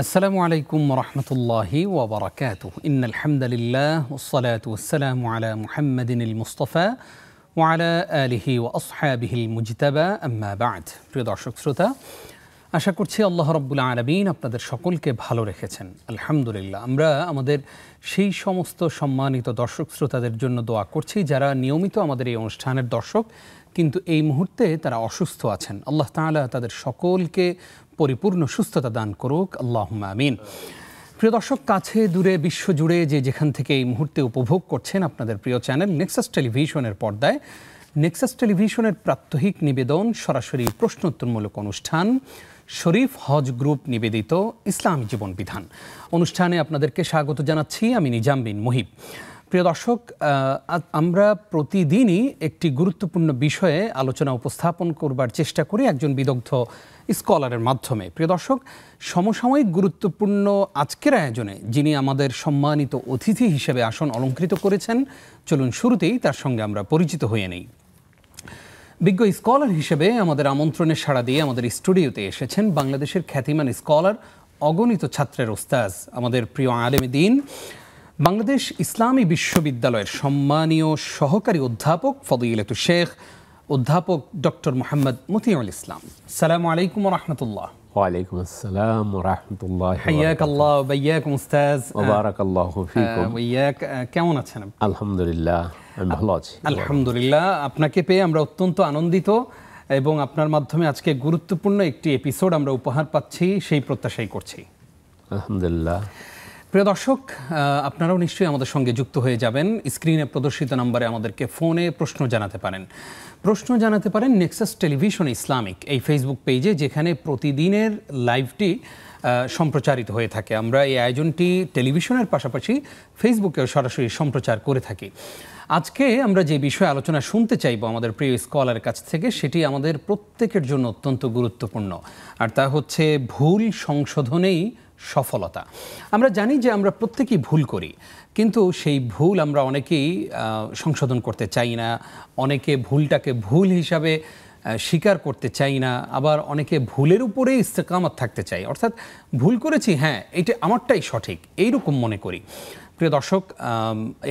আসসালামু আলাইকুম রহমতুল্লাহি ওবরাকাতুহ ইন্নাল হামদুলিল্লাহ ওয়াসসালাতু ওয়াসসালামু আলা মুহাম্মাদিনিল মুস্তাফা ওয়া আলা আলিহি ওয়া আসহাবিহিল মুজতাবা আম্মা বা'দ। প্রিয় দর্শক শ্রোতা, আশা করছি আল্লাহ রাব্বুল আলামিন আপনাদের সকলকে ভালো রেখেছেন। আলহামদুলিল্লাহ। আমরা আমাদের সেই সমস্ত সম্মানিত দর্শক শ্রোতাদের জন্য দোয়া করছি যারা নিয়মিত আমাদের এই অনুষ্ঠানের দর্শক, কিন্তু এই মুহূর্তে তারা অসুস্থ আছেন। আল্লাহ তাআলা তাদের সকলকে পরিপূর্ণ সুস্থতা দান করুক, আল্লাহুম্মা আমিন। প্রিয় দর্শক, কাছে দূরে বিশ্বজুড়ে যেখান থেকে এই মুহূর্তে উপভোগ করছেন আপনাদের প্রিয় চ্যানেল নেক্সাস টেলিভিশনের পর্দায়, নেক্সাস টেলিভিশনের প্রাত্যহিক নিবেদন সরাসরি প্রশ্নোত্তরমূলক অনুষ্ঠান শরীফ হজ গ্রুপ নিবেদিত ইসলামী জীবন বিধান অনুষ্ঠানে আপনাদেরকে স্বাগত জানাচ্ছি। আমি নিজাম বিন মুহিব। প্রিয় দর্শক, আমরা প্রতিদিনই একটি গুরুত্বপূর্ণ বিষয়ে আলোচনা উপস্থাপন করবার চেষ্টা করি একজন বিদগ্ধ স্কলারের মাধ্যমে। প্রিয় দর্শক, সমসাময়িক গুরুত্বপূর্ণ আজকের আয়োজনে যিনি আমাদের সম্মানিত অতিথি হিসেবে আসন অলঙ্কৃত করেছেন, চলুন শুরুতেই তার সঙ্গে আমরা পরিচিত হয়ে নেই। বিজ্ঞ স্কলার হিসেবে আমাদের আমন্ত্রণে সাড়া দিয়ে আমাদের স্টুডিওতে এসেছেন বাংলাদেশের খ্যাতিমান স্কলার, অগণিত ছাত্রের ওস্তাজ, আমাদের প্রিয় আলেমে দ্বীন, বাংলাদেশ ইসলামী বিশ্ববিদ্যালয়ের সম্মানীয় সহকারী অধ্যাপক ফদিলাতুশ শেখ অধ্যাপক ডক্টর মোহাম্মদ মতিউল ইসলাম। আসসালামু আলাইকুম ওয়া রাহমাতুল্লাহ। ওয়ালাইকুম আসসালাম ওয়া রাহমাতুল্লাহি ওয়া হাইয়াকাল্লাহ ওয়া বাইয়াকুম উস্তাজ। ওয়া বারাকাল্লাহু ফীকুম। ওয়াইয়াক, কেমন আছেন? আলহামদুলিল্লাহ, আমি ভালো আছি। আলহামদুলিল্লাহ, আপনাকে পেয়ে আমরা অত্যন্ত আনন্দিত এবং আপনার মাধ্যমে আজকে গুরুত্বপূর্ণ একটি এপিসোড আমরা উপহার পাচ্ছি সেই প্রত্যাশাই করছি। আলহামদুলিল্লাহ। প্রিয় দর্শক, আপনারাও নিশ্চয়ই আমাদের সঙ্গে যুক্ত হয়ে যাবেন। স্ক্রিনে প্রদর্শিত নম্বরে আমাদেরকে ফোনে প্রশ্ন জানাতে পারেন নেক্সাস টেলিভিশন ইসলামিক এই ফেসবুক পেজে, যেখানে প্রতিদিনের লাইভটি সম্প্রচারিত হয়ে থাকে। আমরা এই আয়োজনটি টেলিভিশনের পাশাপাশি ফেসবুকেও সরাসরি সম্প্রচার করে থাকি। আজকে আমরা যে বিষয়ে আলোচনা শুনতে চাইব আমাদের প্রিয় স্কলারের কাছ থেকে, সেটি আমাদের প্রত্যেকের জন্য অত্যন্ত গুরুত্বপূর্ণ, আর তা হচ্ছে ভুল সংশোধনেই সফলতা। আমরা জানি যে আমরা প্রত্যেকেই ভুল করি, কিন্তু সেই ভুল আমরা অনেকেই সংশোধন করতে চাই না, অনেকে ভুলটাকে ভুল হিসাবে স্বীকার করতে চাই না, আবার অনেকে ভুলের উপরে ইস্তেকামত থাকতে চাই, অর্থাৎ ভুল করেছি, হ্যাঁ এটা আমারটাই সঠিক, এইরকম মনে করি। প্রিয় দর্শক,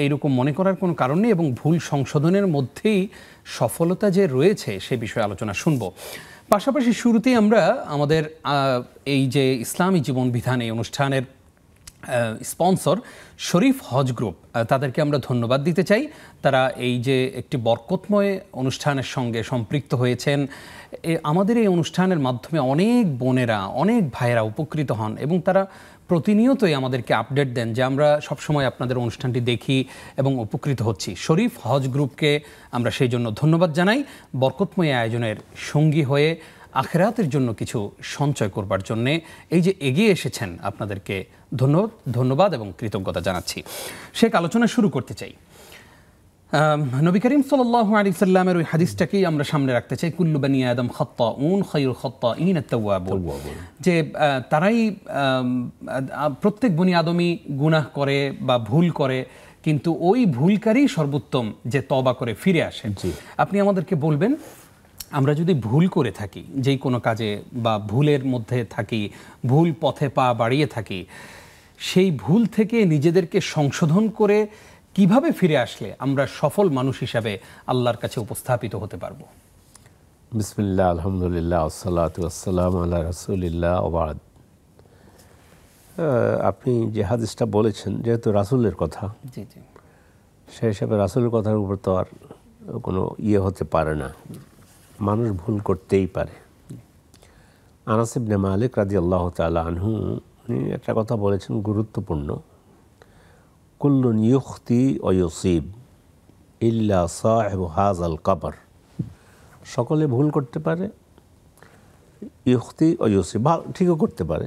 এইরকম মনে করার কোনো কারণ নেই এবং ভুল সংশোধনের মধ্যেই সফলতা যে রয়েছে সে বিষয়ে আলোচনা শুনব। পাশাপাশি শুরুতেই আমরা আমাদের এই যে ইসলামী জীবন বিধান এই অনুষ্ঠানের স্পন্সর শরীফ হজ গ্রুপ, তাদেরকে আমরা ধন্যবাদ দিতে চাই। তারা এই যে একটি বরকতময় অনুষ্ঠানের সঙ্গে সম্পৃক্ত হয়েছেন, আমাদের এই অনুষ্ঠানের মাধ্যমে অনেক বোনেরা, অনেক ভাইয়েরা উপকৃত হন এবং তারা প্রতিনিয়তই আমাদেরকে আপডেট দেন যে আমরা সবসময় আপনাদের অনুষ্ঠানটি দেখি এবং উপকৃত হচ্ছি। শরীফ হজ গ্রুপকে আমরা সেই জন্য ধন্যবাদ জানাই, বরকতময় আয়োজনের সঙ্গী হয়ে আখিরাতের জন্য কিছু সঞ্চয় করবার জন্যে এই যে এগিয়ে এসেছেন, আপনাদেরকে ধন্যবাদ এবং কৃতজ্ঞতা জানাচ্ছি। শেখ, আলোচনা শুরু করতে চাই। নবী করিম সাল্লাল্লাহু আলাইহি সাল্লামের ওই হাদিসটাকেই আমরা সামনে রাখতে চাই, কুল্লু বানি আদম খাত্তাউন খায়রুল খাত্তাইন আত-তাওয়াবুন, যে তারাই প্রত্যেক বনি আদমই গুনাহ করে বা ভুল করে, কিন্তু ওই ভুলকারী সর্বোত্তম যে তওবা করে ফিরে আসে। আপনি আমাদেরকে বলবেন, আমরা যদি ভুল করে থাকি, যেই কোনো কাজে বা ভুলের মধ্যে থাকি, ভুল পথে পা বাড়িয়ে থাকি, সেই ভুল থেকে নিজেদেরকে সংশোধন করে কিভাবে ফিরে আসলে আমরা সফল মানুষ হিসাবে আল্লাহর কাছে উপস্থাপিত হতে পারবো? বিসমিল্লাহ, আলহামদুলিল্লাহ, আসসালাতু ওয়াসসালামু আলা রাসূলিল্লাহ ওয়া বা'দ। আপনি যে হাদিসটা বলেছেন, যেহেতু রাসূলের কথা, জি জি, সেই হিসাবে রাসূলের কথার উপর তো আর কোনো হতে পারে না, মানুষ ভুল করতেই পারে। আনাস ইবনে মালিক রাদিয়াল্লাহু তাআলা আনহু উনি একটা কথা বলেছেন গুরুত্বপূর্ণ, কুল্লুন ইউখতি ওয়া ইউসিব ইল্লা সাহিবু হাযাল কবর। সকলে ভুল করতে পারে, ইউখতি ওয়া ইউসিব, ঠিকও করতে পারে,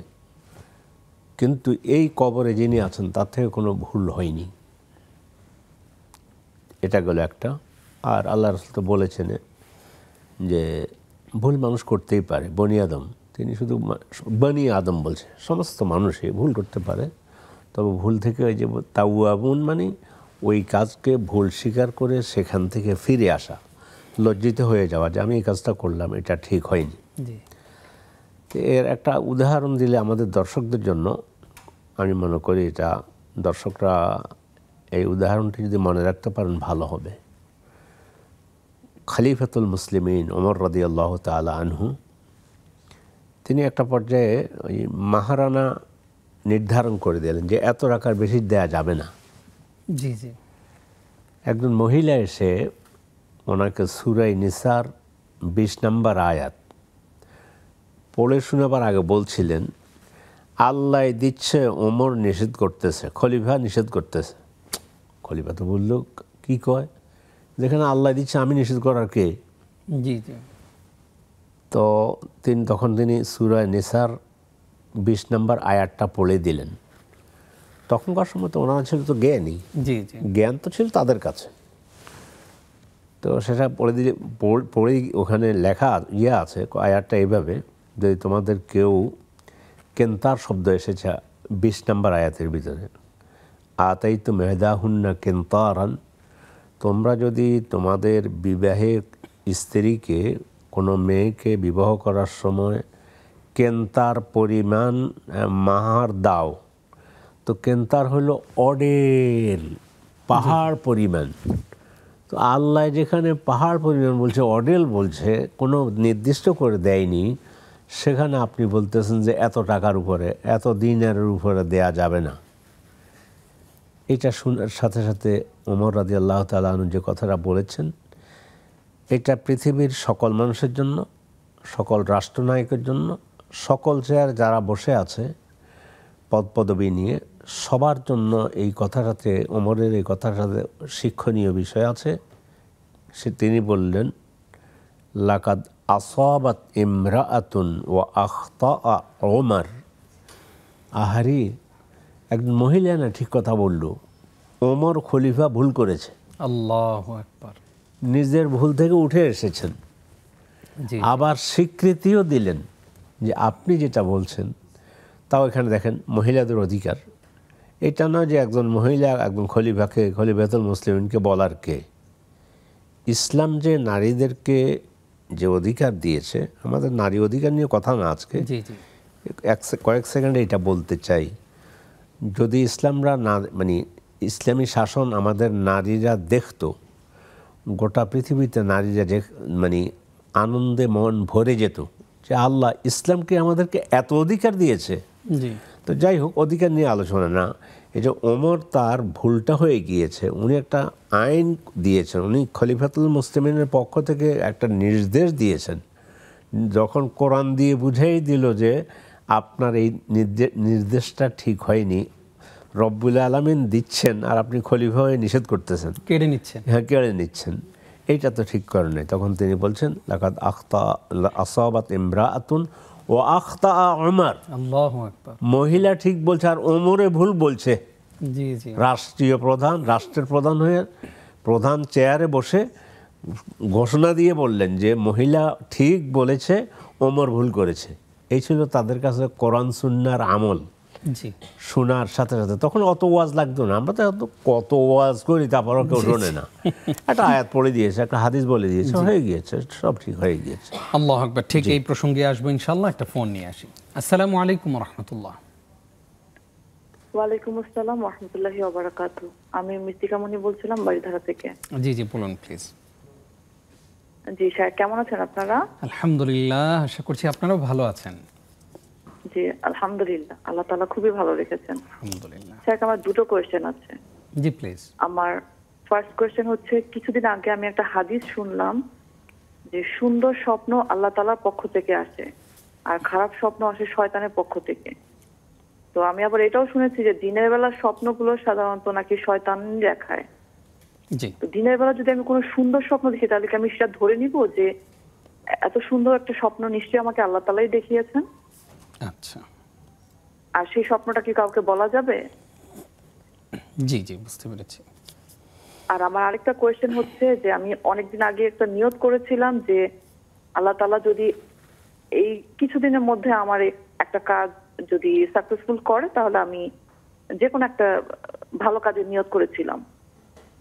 কিন্তু এই কবরে যিনি আছেন তার থেকে কোনো ভুল হয়নি। এটা গেল একটা। আর আল্লাহ রাসূল তো বলেছেন যে ভুল মানুষ করতেই পারে, বনি আদম, তিনি শুধু বনি আদম বলছে, সমস্ত মানুষই ভুল করতে পারে, তবে ভুল থেকে ওই যে তাওয়াবুন মানে ওই কাজকে ভুল স্বীকার করে সেখান থেকে ফিরে আসা, লজ্জিত হয়ে যাওয়া যে আমি এই কাজটা করলাম, এটা ঠিক হয়নি। তো এর একটা উদাহরণ দিলে আমাদের দর্শকদের জন্য আমি মনে করি এটা দর্শকরা এই উদাহরণটি যদি মনে রাখতে পারেন ভালো হবে। খলিফাতুল মুসলিমিন ওমর রাদিয়াল্লাহু তাআলা আনহু তিনি একটা পর্যায়ে ওই মাহারানা নির্ধারণ করে দিলেন যে এত টাকার বেশি দেয়া যাবে না। জি জি। একজন মহিলা এসে ওনাকে সূরা নিসার 20 নম্বর আয়াত পড়ে শোনাবার আগে বলছিলেন, আল্লাহ দিচ্ছে, ওমর নিষেধ করতেছে, খলিফা নিষেধ করতেছে। খলিফা তো বলল, কি কয়, যেখানে আল্লাহ দিচ্ছে আমি নিষেধ করার কে? জি জি। তো তখন তিনি সূরা নিসার 20 নম্বর আয়াতটা পড়ে দিলেন। তখনকার সময় তো ওনারা ছিল তো জ্ঞানী, জি জি। জ্ঞান তো ছিল তাদের কাছে। তো সেটা পড়ে দিলে পড়েই ওখানে লেখা আছে আয়াতটা এইভাবে, যদি তোমাদের কেউ কেন্তার শব্দ এসেছে 20 নম্বর আয়াতের ভিতরে, আতাইতু মেহদাহুন্না কেন্তারান, তোমরা যদি তোমাদের বিবাহে স্ত্রীকে কোনো মেয়েকে বিবাহ করার সময় কেন্তার পরিমাণ মাহার দাও, তো কেন্তার হলো অডেল, পাহাড় পরিমাণ। তো আল্লাহ যেখানে পাহাড় পরিমাণ বলছে, অডেল বলছে, কোনো নির্দিষ্ট করে দেয়নি, সেখানে আপনি বলতেছেন যে এত টাকার উপরে, এত দিনের উপরে দেয়া যাবে না। এটা শোনার সাথে সাথে ওমর রাদিয়াল্লাহু তাআলা আনহু যে কথাটা বলেছেন, এটা পৃথিবীর সকল মানুষের জন্য, সকল রাষ্ট্রনায়কের জন্য, সকল চেয়ার যারা বসে আছে পদপদবী নিয়ে, সবার জন্য এই কথাটাতে, ওমরের এই কথাটাতে শিক্ষণীয় বিষয় আছে। তিনি বললেন, লাকাদ আসাবাত ইমরাআতুন ওয়া আখতাআ ওমর, আহারি, একজন মহিলা না ঠিক কথা বলল, ওমর খলিফা ভুল করেছে, আল্লাহু আকবার, নিজের ভুল থেকে উঠে এসেছেন। জি। আবার স্বীকৃতিও দিলেন যে আপনি যেটা বলছেন, তাও এখানে দেখেন মহিলাদের অধিকার। এটা নয় যে একজন মহিলা একজন খলিফাকে, খলিফাতুল মুসলিমিনকে বলার কে। ইসলাম যে নারীদেরকে যে অধিকার দিয়েছে, আমাদের নারী অধিকার নিয়ে কথা না আজকে, জি জি। কয়েক সেকেন্ডে এটা বলতে চাই। যদি ইসলামরা না, মানে ইসলামী শাসন আমাদের নারীরা দেখতো, গোটা পৃথিবীতে নারীরা যে মানে আনন্দে মন ভরে যেত যে আল্লাহ ইসলামকে আমাদেরকে এত অধিকার দিয়েছে। জি। তো যাই হোক, অধিকার নিয়ে আলোচনা না, এই যে ওমর তার ভুলটা হয়ে গিয়েছে, উনি একটা আইন দিয়েছেন, উনি খলিফাতুল মুসলিমিনের পক্ষ থেকে একটা নির্দেশ দিয়েছেন, যখন কোরআন দিয়ে বুঝাই দিল যে আপনার এই নির্দেশটা ঠিক হয়নি, রব্বুল আলামিন দিচ্ছেন আর আপনি খলিফা হয়ে নিষেধ করতেছেন, কেড়ে নিচ্ছেন। হ্যাঁ কেড়ে নিচ্ছেন, এইটা তো ঠিক করেন নাই। তখন তিনি বলছেন, লাকাদ আসাবাত ইমরাআতুন ওয়া আখতাআ ওমর, আল্লাহু আকবার, মহিলা ঠিক বলছে আর ওমরে ভুল বলছে। জি জি। রাষ্ট্রীয় প্রধান, রাষ্ট্রের প্রধান হয়ে প্রধান চেয়ারে বসে ঘোষণা দিয়ে বললেন যে মহিলা ঠিক বলেছে, ওমর ভুল করেছে। এই ছিল তাদের কাছে কোরআন সুন্নাহর আমল। জি। শোনার সাথে সাথে তখন অত ওয়াজ লাগতো না, আমরা তো কত ওয়াজ করি, তারপরও কেউ শোনে না। একটা আয়াত পড়ে দিয়েছে, একটা হাদিস বলে দিয়েছে, হয়ে গিয়েছে, সব ঠিক হয়ে গিয়েছে। আল্লাহু আকবার। ঠিক এই প্রসঙ্গে আসবো ইনশাআল্লাহ, একটা ফোন নিয়ে আসি। আসসালামু আলাইকুম ওয়া রাহমাতুল্লাহ। ওয়ালাইকুম আসসালাম ওয়া রাহমাতুল্লাহি ওয়া বারাকাতুহু। আমি মিস্তিকামণি বলছিলাম বাড়িধারা থেকে। জি জি, বলুন প্লিজ। জি স্যার, কেমন আছেন আপনারা? আলহামদুলিল্লাহ, আশা করছি আপনারাও ভালো আছেন। জি আলহামদুলিল্লাহ, আল্লাহ তাআলা খুবই ভালো রেখেছেন। আলহামদুলিল্লাহ। স্যার, আমার দুটো কোয়েশ্চেন আছে। জি প্লিজ। আমার ফার্স্ট কোয়েশ্চেন হচ্ছে, কিছুদিন আগে আমি একটা হাদিস শুনলাম যে সুন্দর স্বপ্ন আল্লাহ তাআলার পক্ষ থেকে আসে আর খারাপ স্বপ্ন আসে শয়তানের পক্ষ থেকে। তো আমি আবার এটাও শুনেছি যে দিনের বেলার স্বপ্নগুলো সাধারণত নাকি শয়তান দেখায়। জি। তো দিনের বেলা যদি আমি কোনো সুন্দর স্বপ্ন দেখি, তাহলে কি আমি সেটা ধরে নিব যে এত সুন্দর একটা স্বপ্ন নিশ্চয়ই আমাকে আল্লাহ তাআলাই দেখিয়েছেন? আচ্ছা। আর সেই স্বপ্নটা কি কাউকে বলা যাবে? জি জি, বুঝতে পেরেছি। আর আমার আরেকটা কোয়েশ্চেন হচ্ছে যে আমি অনেকদিন আগে একটা নিয়ত করেছিলাম যে আল্লাহ তাআলা যদি এই কিছুদিনের মধ্যে আমার একটা কাজ যদি সাকসেসফুল করে, তাহলে আমি যে কোনো একটা ভালো কাজের নিয়ত করেছিলাম।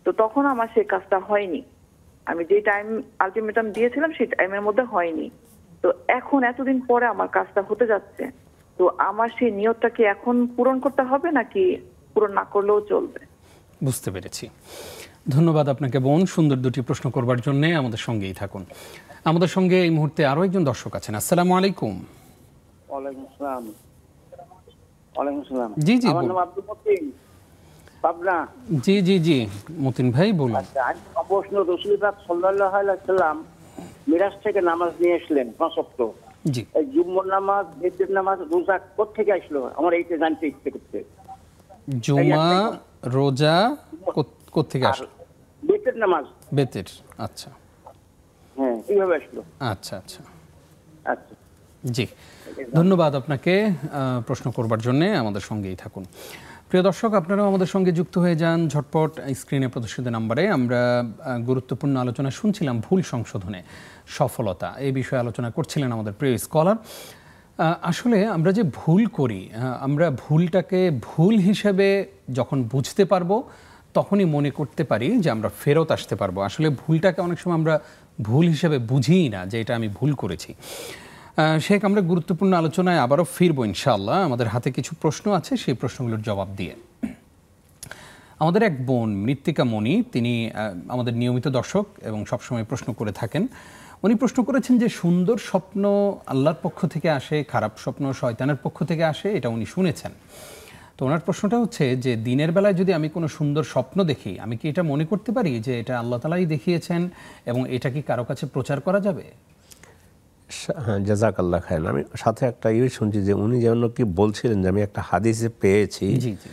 তো তখন আমার সেই কাজটা হয়নি, আমি যে টাইম আলটিমেটাম দিয়েছিলাম সেই টাইমের মধ্যে হয়নি। তো এখন এতদিন পরে আমার কাজটা হতে যাচ্ছে, তো আমার সেই নিয়তটা কি এখন পূরণ করতে হবে নাকি পূরণ না করলেও চলবে? বুঝতে পেরেছি। ধন্যবাদ আপনাকে বোন, সুন্দর দুটি প্রশ্ন করবার জন্য। আমাদের সঙ্গেই থাকুন। আমাদের সঙ্গে এই মুহূর্তে আরো একজন দর্শক আছেন। আসসালামু আলাইকুম। ওয়ালাইকুম আসসালাম। ওয়ালাইকুম আসসালাম। জি জি আমার নাম আব্দুল মতিন, পাবনা। জি জি জি মতিন ভাই বলুন। আচ্ছা, আজ প্রশ্ন, রাসূল পাক সাল্লাল্লাহু আলাইহি ওয়াসাল্লাম মিরাজ থেকে নামাজ নিয়ে আসলেন 5 ওয়াক্ত। জি, এই জুম্মার নামাজ, ঈদের নামাজ, রোজা কোত্থেকে আসলো? আমার এইটা জানতে ইচ্ছে করছে। জুমা রোজা কোত্থেকে আর আসলো? ঈদের নামাজ, বেতের। আচ্ছা হ্যাঁ, কিভাবে আসলো? আচ্ছা আচ্ছা আচ্ছা, জি, ধন্যবাদ আপনাকে প্রশ্ন করবার জন্য। আমাদের সঙ্গেই থাকুন। প্রিয় দর্শক, আপনারাও আমাদের সঙ্গে যুক্ত হয়ে যান ঝটপট স্ক্রিনে প্রদর্শিত নাম্বারে। আমরা গুরুত্বপূর্ণ আলোচনা শুনছিলাম ভুল সংশোধনে সফলতা, এই বিষয়ে আলোচনা করছিলেন আমাদের প্রিয় স্কলার। আসলে আমরা যে ভুল করি, আমরা ভুলটাকে ভুল হিসেবে যখন বুঝতে পারবো তখনই মনে করতে পারি যে আমরা ফেরত আসতে পারবো। আসলে ভুলটাকে অনেক সময় আমরা ভুল হিসেবে বুঝিই না যে এটা আমি ভুল করেছি। শেখ, আমরা গুরুত্বপূর্ণ আলোচনায় আবারও ফিরবো ইনশাআল্লাহ। আমাদের হাতে কিছু প্রশ্ন আছে, সেই প্রশ্নগুলোর জবাব দিয়ে। আমাদের এক বোন মৃত্তিকা মণি, তিনি আমাদের নিয়মিত দর্শক এবং সবসময় প্রশ্ন করে থাকেন। উনি প্রশ্ন করেছেন যে সুন্দর স্বপ্ন আল্লাহর পক্ষ থেকে আসে, খারাপ স্বপ্ন শয়তানের পক্ষ থেকে আসে, এটা উনি শুনেছেন। তো ওনার প্রশ্নটা হচ্ছে যে দিনের বেলায় যদি আমি কোনো সুন্দর স্বপ্ন দেখি, আমি কি এটা মনে করতে পারি যে এটা আল্লাহ তাআলাই দেখিয়েছেন এবং এটা কি কারো কাছে প্রচার করা যাবে? হ্যাঁ, জাযাকাল্লাহ খায়র। আমি সাথে একটা শুনছি যে উনি যেন কি বলছিলেন যে আমি একটা হাদিসে পেয়েছি জি জি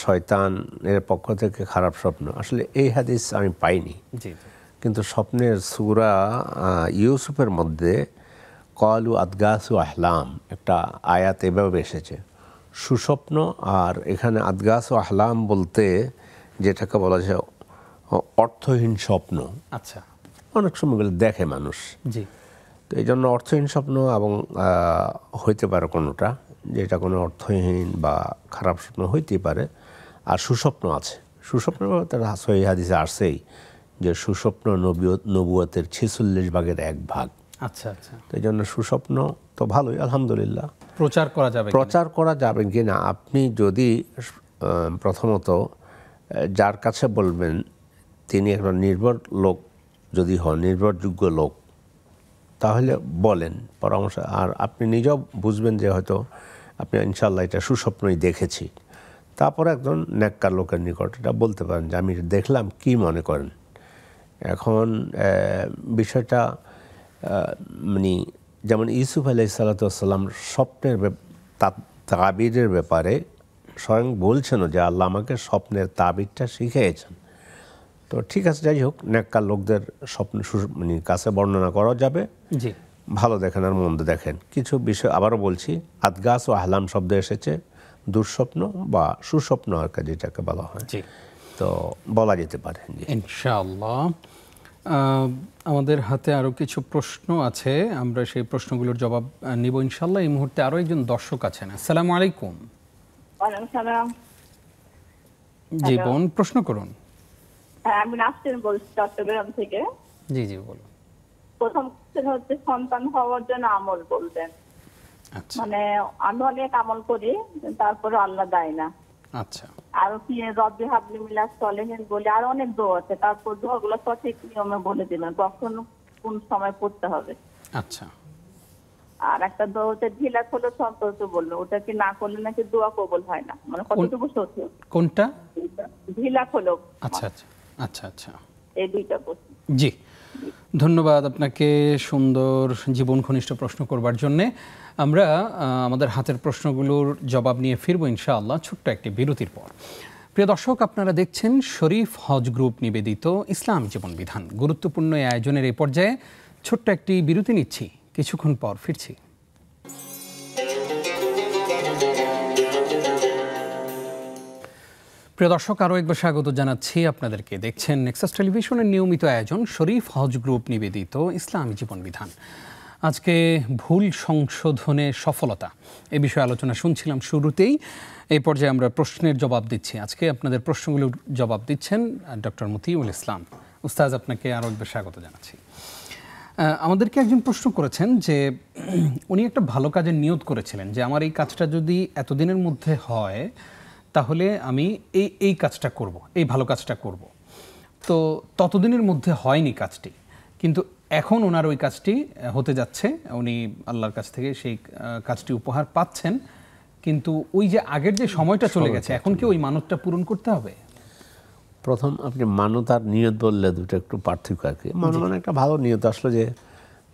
শয়তানের পক্ষ থেকে খারাপ স্বপ্ন। আসলে এই হাদিস আমি পাইনি, জি কিন্তু স্বপ্নের সূরা ইউসুফের মধ্যে ক্বালু আদগাসু আহলাম একটা আয়াত এভাবে এসেছে, সুস্বপ্ন। আর এখানে আদগাসু আহলাম বলতে যেটাকে বলা যায় অর্থহীন স্বপ্ন। আচ্ছা, অনেক সময় দেখে মানুষ, জি তো এই জন্য অর্থহীন স্বপ্ন এবং হইতে পারে কোনোটা, যেটা কোনো অর্থহীন বা খারাপ স্বপ্ন হইতেই পারে। আর সুস্বপ্ন আছে, সুস্বপ্ন তার সহিহ হাদিসে আসছেই যে সুস্বপ্ন নবুয়তের 46 ভাগের 1 ভাগ। আচ্ছা আচ্ছা, তো এই জন্য সুস্বপ্ন তো ভালোই, আলহামদুলিল্লাহ। প্রচার করা যাবে প্রচার করা যাবে কি না, আপনি যদি প্রথমত যার কাছে বলবেন তিনি একটা নির্ভর লোক যদি হন, নির্ভরযোগ্য লোক, তাহলে বলেন পরামর্শ। আর আপনি নিজেও বুঝবেন যে হয়তো আপনি ইনশাল্লাহ এটা সুস্বপ্নই দেখেছি, তারপরে একজন নেককার লোকের নিকট এটা বলতে পারেন যে আমি দেখলাম, কি মনে করেন। এখন বিষয়টা মানে যেমন ইউসুফ আলাইহিসসালাম স্বপ্নের তাবিরের ব্যাপারে স্বয়ং বলছেনও যে আল্লাহ আমাকে স্বপ্নের তাবিরটা শিখিয়েছেন। তো ঠিক আছে, যাই হোক, নেককার লোকদের স্বপ্ন মানে কাছে বর্ণনা করা যাবে। জি, ভালো দেখেন আর মন্দ দেখেন। কিছু বিষয় আবারও বলছি, আদগাস ও আহলাম শব্দ এসেছে দুঃস্বপ্ন বা সুস্বপ্ন আর কি যেটাকে বলা হয়, জি, তো বলা যেতে পারে। ইনশাআল্লাহ। আমাদের হাতে আরও কিছু প্রশ্ন আছে, আমরা সেই প্রশ্নগুলোর জবাব নিব ইনশাআল্লাহ। এই মুহূর্তে আরও একজন দর্শক আছেন। আসসালামু আলাইকুম। ওয়ালাইকুম সালাম। জি বোন, প্রশ্ন করুন। হ্যাঁ, আমি নাসরিন বলছি চট্টগ্রাম থেকে। জি জি বলুন। প্রথম কোশ্চেন হচ্ছে সন্তান হওয়ার জন্য আমল বলতেন। আচ্ছা মানে আমি অনেক আমল করি, তারপরে আল্লাহ দেয় না। আচ্ছা আর কি রব্বি হাবলি মিলাদ সলেহিন বলে আর অনেক দোয়া আছে, তারপর দোয়াগুলো সঠিক নিয়মে বলে দিলেন কখন কোন সময় পড়তে হবে। আচ্ছা, আর একটা দোয়াতে ঢিলা খোলো সন্তত বললো, ওটা কি না করলে নাকি দোয়া কবুল হয় না, মানে কতটুকু সত্যি? কোনটা? ঢিলা খোলো। আচ্ছা আচ্ছা আচ্ছা আচ্ছা, এই দুইটা প্রশ্ন। জি, ধন্যবাদ আপনাকে সুন্দর জীবন ঘনিষ্ঠ প্রশ্ন করবার জন্যে। আমরা আমাদের হাতের প্রশ্নগুলোর জবাব নিয়ে ফিরবো ইনশাআল্লাহ ছোট্ট একটি বিরতির পর। প্রিয় দর্শক, আপনারা দেখছেন শরীফ হজ গ্রুপ নিবেদিত ইসলাম জীবন বিধান। গুরুত্বপূর্ণ এই আয়োজনের এই পর্যায়ে ছোট্ট একটি বিরতি নিচ্ছি, কিছুক্ষণ পর ফিরছি। প্রিয় দর্শক, আরও একবার স্বাগত জানাচ্ছি আপনাদেরকে। দেখছেন নেক্সাস টেলিভিশনের নিয়মিত আয়োজন শরীফ হজ গ্রুপ নিবেদিত ইসলামী জীবন বিধান। আজকে ভুল সংশোধনে সফলতা এ বিষয়ে আলোচনা শুনছিলাম শুরুতেই। এই পর্যায়ে আমরা প্রশ্নের জবাব দিচ্ছি। আজকে আপনাদের প্রশ্নগুলোর জবাব দিচ্ছেন ডক্টর মতিউল ইসলাম। উস্তাজ, আপনাকে আরও একবার স্বাগত জানাচ্ছি। আমাদেরকে একজন প্রশ্ন করেছেন যে উনি একটা ভালো কাজের নিয়ত করেছিলেন যে আমার এই কাজটা যদি এতদিনের মধ্যে হয় তাহলে আমি এই কাজটা করব, এই ভালো কাজটা করব। তো ততদিনের মধ্যে হয়নি কাজটি, কিন্তু এখন ওনার ওই কাজটি হতে যাচ্ছে, উনি আল্লাহর কাছ থেকে সেই কাজটি উপহার পাচ্ছেন, কিন্তু ওই যে আগের যে সময়টা চলে গেছে এখন কি ওই মানতটা পূরণ করতে হবে? প্রথম আপনি মানত আর নিয়ত বললে দুটো একটু পার্থক্য আর কি। মানে একটা ভালো নিয়ত আসলো যে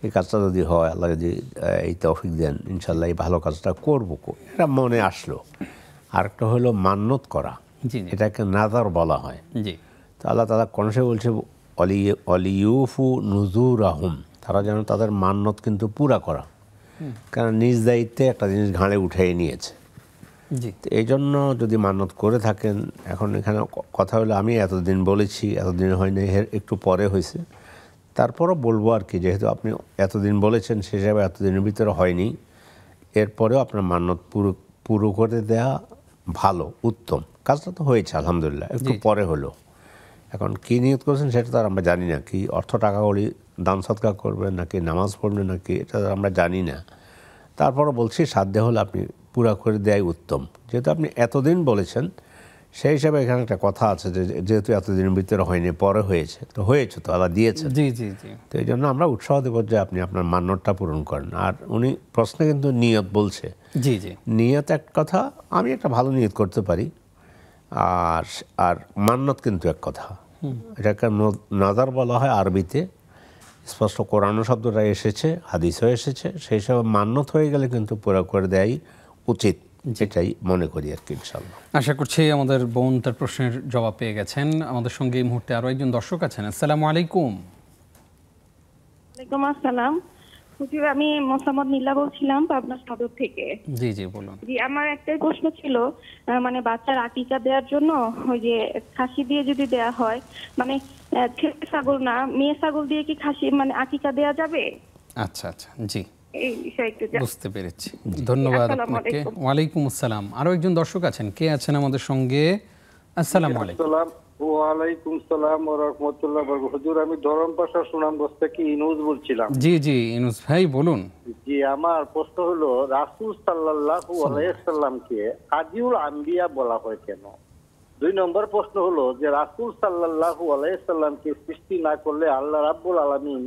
এই কাজটা যদি হয়, আল্লাহ যদি এই তৌফিক দেন, ইনশাল্লাহ এই ভালো কাজটা করবো, এটা মনে আসলো। আরেকটা হলো মান্যত করা, এটাকে নাজার বলা হয়। জি, তো আল্লাহ তাআলা কোরআনে বলছে অলিউফু নুজুরাহুম, তারা যেন তাদের মান্যত কিন্তু পুরা করা, কারণ নিজ দায়িত্বে একটা জিনিস ঘাড়ে উঠিয়ে নিয়েছে। জি, তো এই জন্য যদি মান্যত করে থাকেন, এখন এখানে কথা হলো আমি এতদিন বলেছি, এতদিন হয়নি, একটু পরে হয়েছে, তারপরও বলবো আর কি, যেহেতু আপনি এতদিন বলেছেন সে হিসাবে এতদিনের ভিতরে হয়নি, এরপরেও আপনার মান্যত পুরো করে দেয়া ভালো, উত্তম। কাজটা তো হয়েছে আলহামদুলিল্লাহ, একটু পরে হলো। এখন কী নিয়ত করেছেন সেটা তো আর আমরা জানি না, কি অর্থ টাকা করি দান সদকা করবেন নাকি নামাজ পড়বেন নাকি, এটা আমরা জানি না। তারপরও বলছি সাধ্য হলে আপনি পুরা করে দেয়াই উত্তম। যেহেতু আপনি এতদিন বলেছেন সেই হিসাবে এখানে একটা কথা আছে যে যেহেতু এতদিনের ভিতরে হয়নি, পরে হয়েছে, তো হয়েছে, তো আল্লাহ দিয়েছে। জি, জি, জি। তো এই জন্য আমরা উৎসাহ দেবো যে আপনি আপনার মান্যতটা পূরণ করেন। আর উনি প্রশ্নে কিন্তু নিয়ত বলছে, জি, জি, নিয়ত এক কথা, আমি একটা ভালো নিয়ত করতে পারি, আর মান্যত কিন্তু এক কথা। এটাকে নাজার বলা হয় আরবিতে, স্পষ্ট কোরআন শব্দটা এসেছে, হাদিসও এসেছে, সেই সব মান্যত হয়ে গেলে কিন্তু পুরো করে দেয়াই উচিত, যেটাই মনে করি আর কি ইনশাআল্লাহ। আশা করছি আমাদের বোন তার প্রশ্নের জবাব পেয়ে গেছেন। আমাদের সঙ্গে এই মুহূর্তে আরো একজন দর্শক আছেন। আসসালামু আলাইকুম। ওয়ালাইকুম আসসালাম। হুজুর, আমি মোসাম্মদ নীলা বলছিলাম পাবনা সদর থেকে। জি, জি, বলুন। জি, আমার একটাই প্রশ্ন ছিল, মানে বাচ্চার আকিকা দেওয়ার জন্য ওই যে খাসি দিয়ে যদি দেয়া হয়, মানে ছেলে ছাগল না মেয়ে ছাগল দিয়ে কি খাসি মানে আকিকা দেয়া যাবে? আচ্ছা, আচ্ছা, জি, এই বিষয়ে একটু বুঝতে পেরেছি। ধন্যবাদ আপনাকে। ওয়ালাইকুম আসসালাম। আরো একজন দর্শক আছেন, কে আছেন আমাদের সঙ্গে? আসসালামু আলাইকুম। ওয়ালাইকুম সালাম ওয়া রাহমাতুল্লাহ। হুজুর, আমি ধরমপাশা সুনামগঞ্জ থেকে ইনুস বলছিলাম। জি, জি, ইনুস ভাই বলুন। জি, আমার প্রশ্ন হলো রাসূল সাল্লাল্লাহু আলাইহি সাল্লামকে কাজিউল আম্বিয়া বলা হয় কেন? 2 নম্বর প্রশ্ন হলো যে রাসূল সাল্লাল্লাহু আলাইহি সাল্লামকে সৃষ্টি না করলে আল্লাহ রাব্বুল আলামিন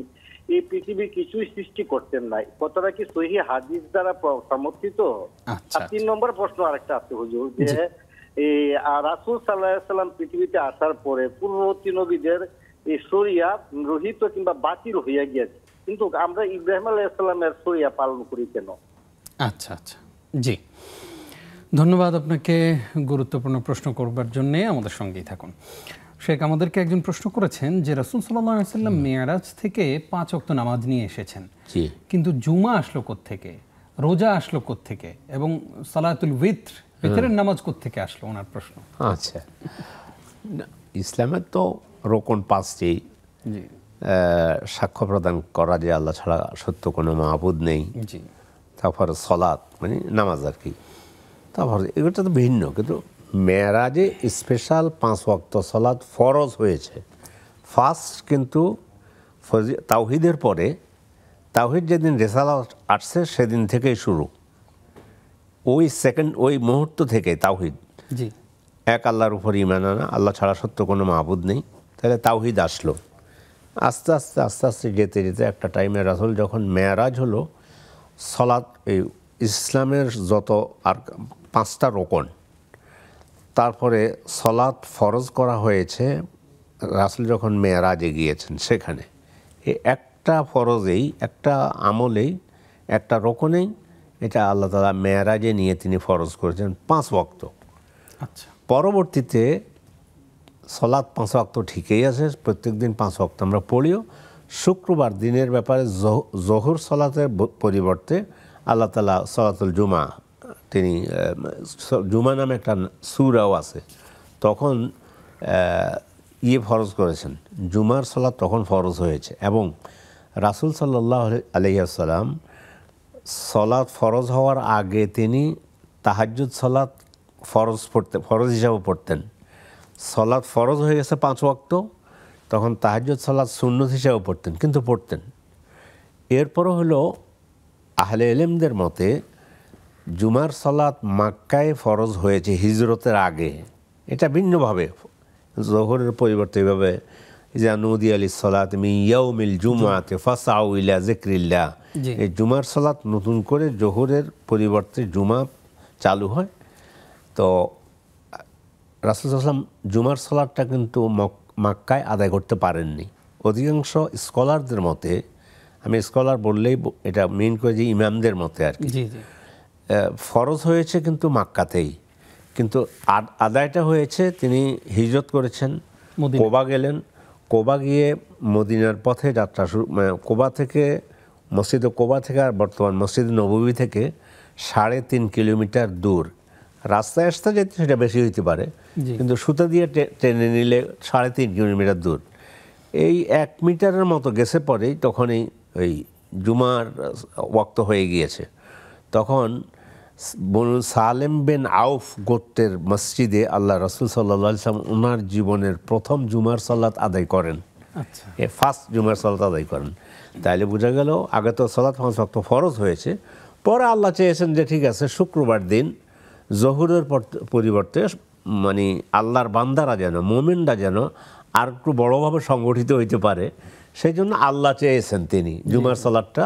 এই পৃথিবীর কিছুই সৃষ্টি করতেন না। কথাটা কি সহিহ হাদিস দ্বারা সমর্থিত? আচ্ছা, আর 3 নম্বর প্রশ্ন আরেকটা আছে হুজুর, যে এই রাসূল সাল্লাল্লাহু আলাইহি সাল্লাম পৃথিবীতে আসার পরে পূর্ববর্তী নবীদের এই শরিয়া রহিত কিংবা বাতিল হইয়া গিয়েছে, কিন্তু আমরা ইব্রাহিম আলাইহিস সালামের শরিয়া পালন করি কেন? আচ্ছা, আচ্ছা, জি, ধন্যবাদ আপনাকে গুরুত্বপূর্ণ প্রশ্ন করবার জন্য। আমাদের সঙ্গেই থাকুন। শেখ, আমাদেরকে একজন প্রশ্ন করেছেন যে রাসূল সাল্লাল্লাহু আলাইহি ওয়াসাল্লাম মেরাজ থেকে 5 ওয়াক্ত নামাজ নিয়ে এসেছেন, কিন্তু জুমা আসলো কোত্থেকে, রোজা আসলো কোত্থেকে, এবং সালাতুল ভিতরের নামাজ কোত্থেকে আসলো, ওনার প্রশ্ন। আচ্ছা, ইসলামের তো রোকন 5টি। জি, সাক্ষ্য প্রদান করা যে আল্লাহ ছাড়া সত্য কোনো মাহবুদ নেই, জি, তারপর সলাৎ মানে নামাজ আর কি, তারপর এগুলো তো ভিন্ন, কিন্তু মেরাজে স্পেশাল 5 ওয়াক্ত সলাৎ ফরজ হয়েছে ফার্স্ট। কিন্তু তাওহিদের পরে, তাওহিদ যেদিন রিসালাত আসছে সেদিন থেকেই শুরু, ওই মুহূর্ত থেকে তাওহিদ, জি, এক আল্লাহর উপর ঈমান আনা, আল্লাহ ছাড়া সত্য কোনো মাহবুদ নেই, তাহলে তাওহিদ আসলো। আস্তে আস্তে আস্তে আস্তে যেতে যেতে একটা টাইমে রাসূল যখন মেরাজ হলো, সলাৎ এই ইসলামের যত আর 5টা রোকন, তারপরে সলাৎ ফরজ করা হয়েছে রাসূল যখন মেরাজে গিয়েছেন সেখানে। এই একটা ফরজেই, একটা আমলেই, একটা রোকনেই এটা আল্লাহ তাআলা মেরাজে নিয়ে তিনি ফরজ করেছেন 5 ওয়াক্ত। আচ্ছা, পরবর্তীতে সলাৎ 5 ওয়াক্ত ঠিকই আছে, প্রত্যেক দিন 5 ওয়াক্ত আমরা পড়িও। শুক্রবার দিনের ব্যাপারে জোহর সলাতের পরিবর্তে আল্লাহ তাআলা সলাতুল জুমা, তিনি জুমা নামে একটা সূরাও আছে, তখন ফরজ করেছেন, জুমার সলাত তখন ফরজ হয়েছে। এবং রাসূল সাল্লাল্লাহু আলাইহি ওয়াসাল্লাম সলাত ফরজ হওয়ার আগে তিনি তাহাজ্জুদ সলাত ফরজ হিসাবে পড়তেন। সলাত ফরজ হয়ে গেছে 5 ওয়াক্ত, তখন তাহাজ্জুদ সলাত সুন্নত হিসাবে পড়তেন, কিন্তু পড়তেন। এরপরও হলো আহলে ইলমদের মতে জুমার সালাত মক্কায় ফরজ হয়েছে হিজরতের আগে, এটা ভিন্নভাবে জোহরের পরিবর্তে এভাবে ইযা নুদিয়া লিস-সালাত মিন ইয়াউমিল জুমআতি ফাসআউ ইলা যিকরিল্লাহ, এই জুমার সালাত নতুন করে জোহরের পরিবর্তে জুমা চালু হয়। তো রাসূল সাল্লাল্লাহু আলাইহি ওয়াসাল্লাম জুমার সালাতটা কিন্তু মক্কায় আদায় করতে পারেননি। অধিকাংশ স্কলারদের মতে, আমি স্কলার বললেই এটা মেন করে যে ইমামদের মতে আর কি, ফরজ হয়েছে কিন্তু মক্কাতেই, কিন্তু আদায়টা হয়েছে তিনি হিজরত করেছেন, কোবা গেলেন, কোবা গিয়ে মদিনার পথে যাত্রা শুরু, কোবা থেকে মসজিদে কোবা থেকে আর বর্তমান মসজিদ নববী থেকে 3.5 কিলোমিটার দূর। রাস্তায় আসতে যেতে সেটা বেশি হইতে পারে, কিন্তু সুতা দিয়ে টেনে নিলে 3.5 কিলোমিটার দূর। এই 1 মিটারের মতো গেছে পরেই তখনই ওই জুমার ওয়াক্ত হয়ে গিয়েছে। তখন বনু সালেম বিন আউফ গোত্রের মসজিদে আল্লাহ রাসূল সাল্লাল্লাহু আলাইহি ওয়াসাল্লাম ওনার জীবনের প্রথম জুমার সালাত আদায় করেন। ফার্স্ট জুমার সালাত আদায় করেন। তাইলে বোঝা গেল আগে তো সালাত 5 ওয়াক্ত ফরজ হয়েছে, পরে আল্লাহ চেয়েছেন যে ঠিক আছে শুক্রবার দিন জোহরের পরিবর্তে মানে আল্লাহর বান্দারা যেন, মুমিনরা যেন আর একটু বড়োভাবে সংগঠিত হইতে পারে, সেই জন্য আল্লাহ চেয়েছেন, তিনি জুমার সালাতটা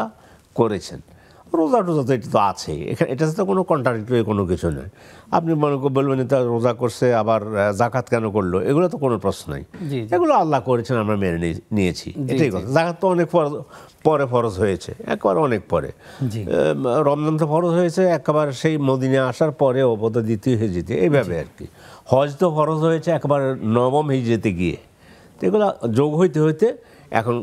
করেছেন। রোজা টোজা তো এটা তো আছেই, এটা তো কোনো কন্ট্রাডিক্টরি কোনো কিছু নয়। আপনি মনে করে বলবেন এটা রোজা করছে আবার জাকাত কেন করলো, এগুলো তো কোনো প্রশ্ন নাই, এগুলো আল্লাহ করেছেন আমরা মেনে নিয়েছি, এটাই কথা। জাকাত তো অনেক পরে ফরজ হয়েছে, একবার অনেক পরে। রমজান তো ফরজ হয়েছে একেবারে সেই মদিনা আসার পরে বোধ দ্বিতীয় হিজরিতে, এইভাবে আর কি। হজ তো ফরজ হয়েছে একেবারে 9ম হিজরিতে গিয়ে। তো এগুলো যোগ হইতে হইতে এখন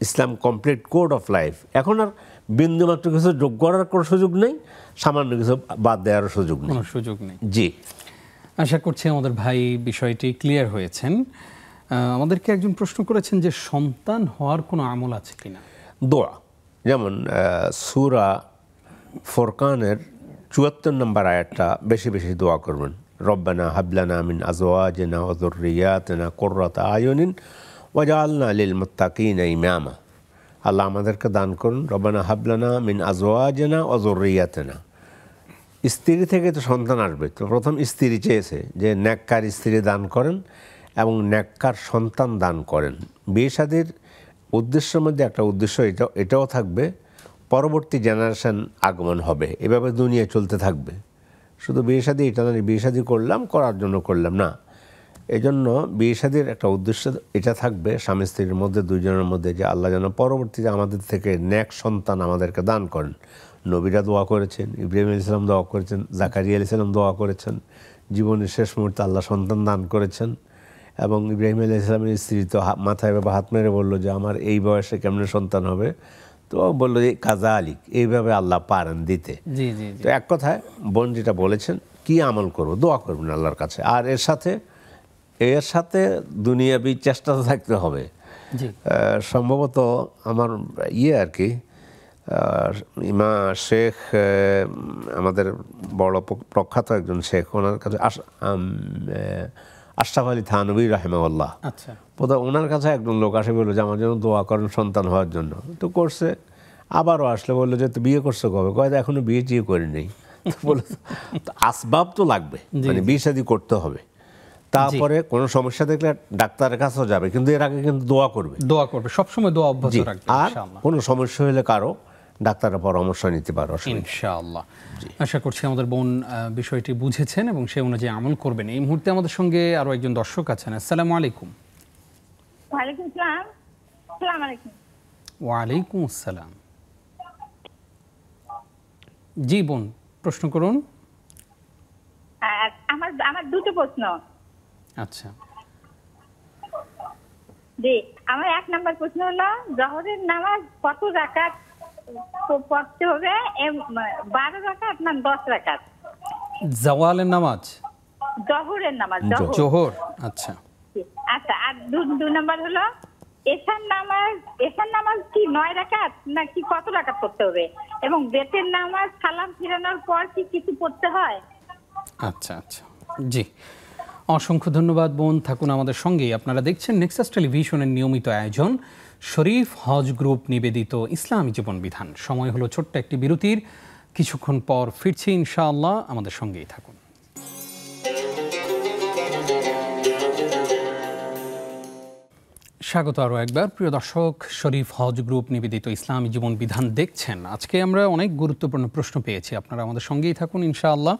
ইসলাম কমপ্লিট কোড অফ লাইফ। এখন আর বিন্দুমাত্র কিছু যোগ করার কোনো সুযোগ নেই, সামান্য কিছু বাদ দেওয়ার সুযোগ নেই। জি, আশা করছি আমাদের ভাই বিষয়টি ক্লিয়ার হয়েছেন। আমাদেরকে একজন প্রশ্ন করেছেন যে সন্তান হওয়ার কোনো আমল আছে কিনা। দোয়া, যেমন সূরা ফুরকানের 74 নম্বর আয়াতটা বেশি বেশি দোয়া করবেন। রব্বানা হাবলানা মিন আজওয়াজিনা ওয়া যুররিয়াতিনা কুররাতা আয়ুনিন ওয়াজআলনা লিল মুত্তাকিনা ইমামা। আল্লাহ আমাদেরকে দান করুন, রব্বানা হাবলানা মিন আজওয়াজিনা ওয়া যুররিয়াতিনা। স্ত্রী থেকে তো সন্তান আসবে, তো প্রথম স্ত্রী চেয়েছে যে নেককার স্ত্রী দান করেন এবং নেককার সন্তান দান করেন। বিয়ে শাদীর উদ্দেশ্যের মধ্যে একটা উদ্দেশ্য এটাও থাকবে, পরবর্তী জেনারেশন আগমন হবে, এভাবে দুনিয়া চলতে থাকবে। শুধু বিয়ে শাদী এটা না, বিয়ে শাদী করার জন্য করলাম না, এই জন্য বিয়ে শাদীর একটা উদ্দেশ্য এটা থাকবে স্বামী স্ত্রীর মধ্যে, দুইজনের মধ্যে, যে আল্লাহ যেন পরবর্তীতে আমাদের থেকে নেক সন্তান আমাদেরকে দান করেন। নবীরা দোয়া করেছেন, ইব্রাহিম আলাইহিস সালাম দোয়া করেছেন, জাকারিয়া আলাইহিস সালাম দোয়া করেছেন, জীবনের শেষ মুহূর্তে আল্লাহ সন্তান দান করেছেন। এবং ইব্রাহিম আলাইহিস সালামের স্ত্রী তো মাথায় বা হাত মেরে বললো যে আমার এই বয়সে কেমনে সন্তান হবে, তো বললো যে কাজা আলিক, এইভাবে আল্লাহ পারেন দিতে। তো এক কথায় বোন যেটা বলেছেন, কি আমল করবো, দোয়া করবেন আল্লাহর কাছে। আর এর সাথে দুনিয়াবি চেষ্টা তো থাকতে হবে। সম্ভবত আমার আর কি শেখ, আমাদের বড় প্রখ্যাত একজন শেখ, ওনার কাছে আশরাফ আলী থানভী রাহিমাহুল্লাহ, বোধহয় ওনার কাছে একজন লোক আসে বললো যে আমার জন্য দোয়া করেন সন্তান হওয়ার জন্য। তো করছে, আবারও আসলে বললো যে তো বিয়ে করছো কবে, কয় এখনো বিয়ে টিয়ে করিনি। বলে আসবাব তো লাগবে, মানে বিয়ে শাদী করতে হবে, তারপরে কোনো সমস্যা দেখলে ডাক্তারের কাছেও যাবে, কিন্তু এর আগে কিন্তু দোয়া করবে সবসময় দোয়া অভ্যাস রাখবে। আর কোনো সমস্যা হলে কারো ডাক্তারের পরামর্শ নিতে পারো ইনশাআল্লাহ। আশা করছি আমাদের বোন বিষয়টি বুঝেছেন এবং সে অনুযায়ী আমল করবেন। এই মুহূর্তে আমাদের সঙ্গে আরো একজন দর্শক আছেন। আসসালামু আলাইকুম। ওয়ালাইকুম আসসালাম। আসসালামু আলাইকুম। ওয়ালাইকুম আসসালাম। জি বোন, প্রশ্ন করুন। আমার দুটো প্রশ্ন। আচ্ছা জি, আমার 1 নাম্বার প্রশ্ন হলো জোহরের নামাজ কত রাকাত পড়তে হবে? 12 রাকাত না 10 রাকাত? জাওয়ালের নামাজ, জোহরের নামাজ, জোহর। আচ্ছা আচ্ছা, আর 2 নাম্বার হলো এশার নামাজ কি 9 রাকাত নাকি কত রাকাত পড়তে হবে? এবং বেতের নামাজ সালাম ফিরানোর পর কি কিছু পড়তে হয়? আচ্ছা আচ্ছা, জি অসংখ্য ধন্যবাদ বোন, থাকুন আমাদের সঙ্গেই। আপনারা দেখছেন নেক্সাস টেলিভিশনের নিয়মিত আয়োজন শরীফ হজ গ্রুপ নিবেদিত ইসলামী জীবন বিধান। সময় হলো ছোট্ট একটি বিরতির, কিছুক্ষণ পর ফিরছি ইনশাআল্লাহ, আমাদের সঙ্গেই থাকুন। স্বাগত আরও একবার প্রিয় দর্শক, শরীফ হজ গ্রুপ নিবেদিত ইসলামী জীবন বিধান দেখছেন। আজকে আমরা অনেক গুরুত্বপূর্ণ প্রশ্ন পেয়েছি, আপনারা আমাদের সঙ্গেই থাকুন ইনশাআল্লাহ।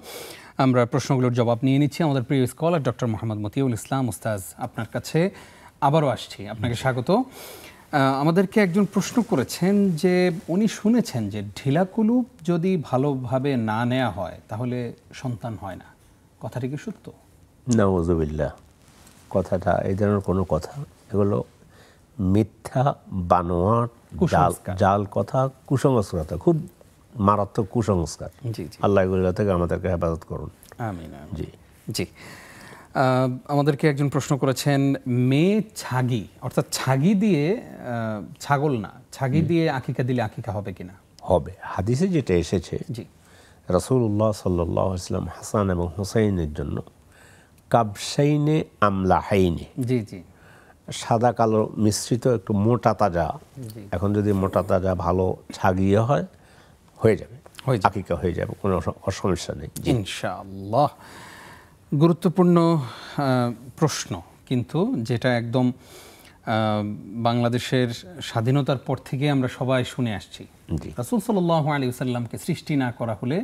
আমরা প্রশ্নগুলোর জবাব নিয়ে নিচ্ছি। আমাদের প্রিয় স্কলার ডক্টর মোহাম্মদ মতিউল ইসলাম উস্তাজ আপনার কাছে আবারও আসছি, আপনাকে স্বাগত। আমাদেরকে একজন প্রশ্ন করেছেন যে উনি শুনেছেন যে ঢিলা কুলুপ যদি ভালোভাবে না নেওয়া হয় তাহলে সন্তান হয় না, কথাটি কি সত্য? নাউযুবিল্লাহ, কথাটা এই ধরনের কোনো কথা, এগুলো মিথ্যা বানোয়াট জাল কথা, কুসংস্কার, খুব মারাত্মক কুসংস্কার। জি জি, আল্লাহ এগুলো থেকে আমাদেরকে হেফাজত করুন। আমিন। জি জি, আমাদেরকে একজন প্রশ্ন করেছেন, মেয়ে ছাগি অর্থাৎ ছাগি দিয়ে, ছাগল না, ছাগি দিয়ে আকিকা দিলে আকিকা হবে কিনা? হবে। হাদিসে যেটা এসেছে, জি, রাসূলুল্লাহ সাল্লাল্লাহু আলাইহি ওয়াসাল্লাম হাসান এবং হুসাইনের জন্য কাবশাইনে আমলাহাইনে, জি জি, সাদা কালো মিশ্রিত একটু মোটা তাজা, এখন যদি মোটা তাজা ভালো ছাগিয়ে হয় হয়ে যাবে, আকিকা হয়ে যাবে, কোনো সমস্যা নেই ইনশাআল্লাহ। গুরুত্বপূর্ণ প্রশ্ন, কিন্তু যেটা একদম বাংলাদেশের স্বাধীনতার পর থেকে আমরা সবাই শুনে আসছি। রাসূল সাল্লাল্লাহু আলাইহি ওয়াসাল্লামকে সৃষ্টি না করা হলে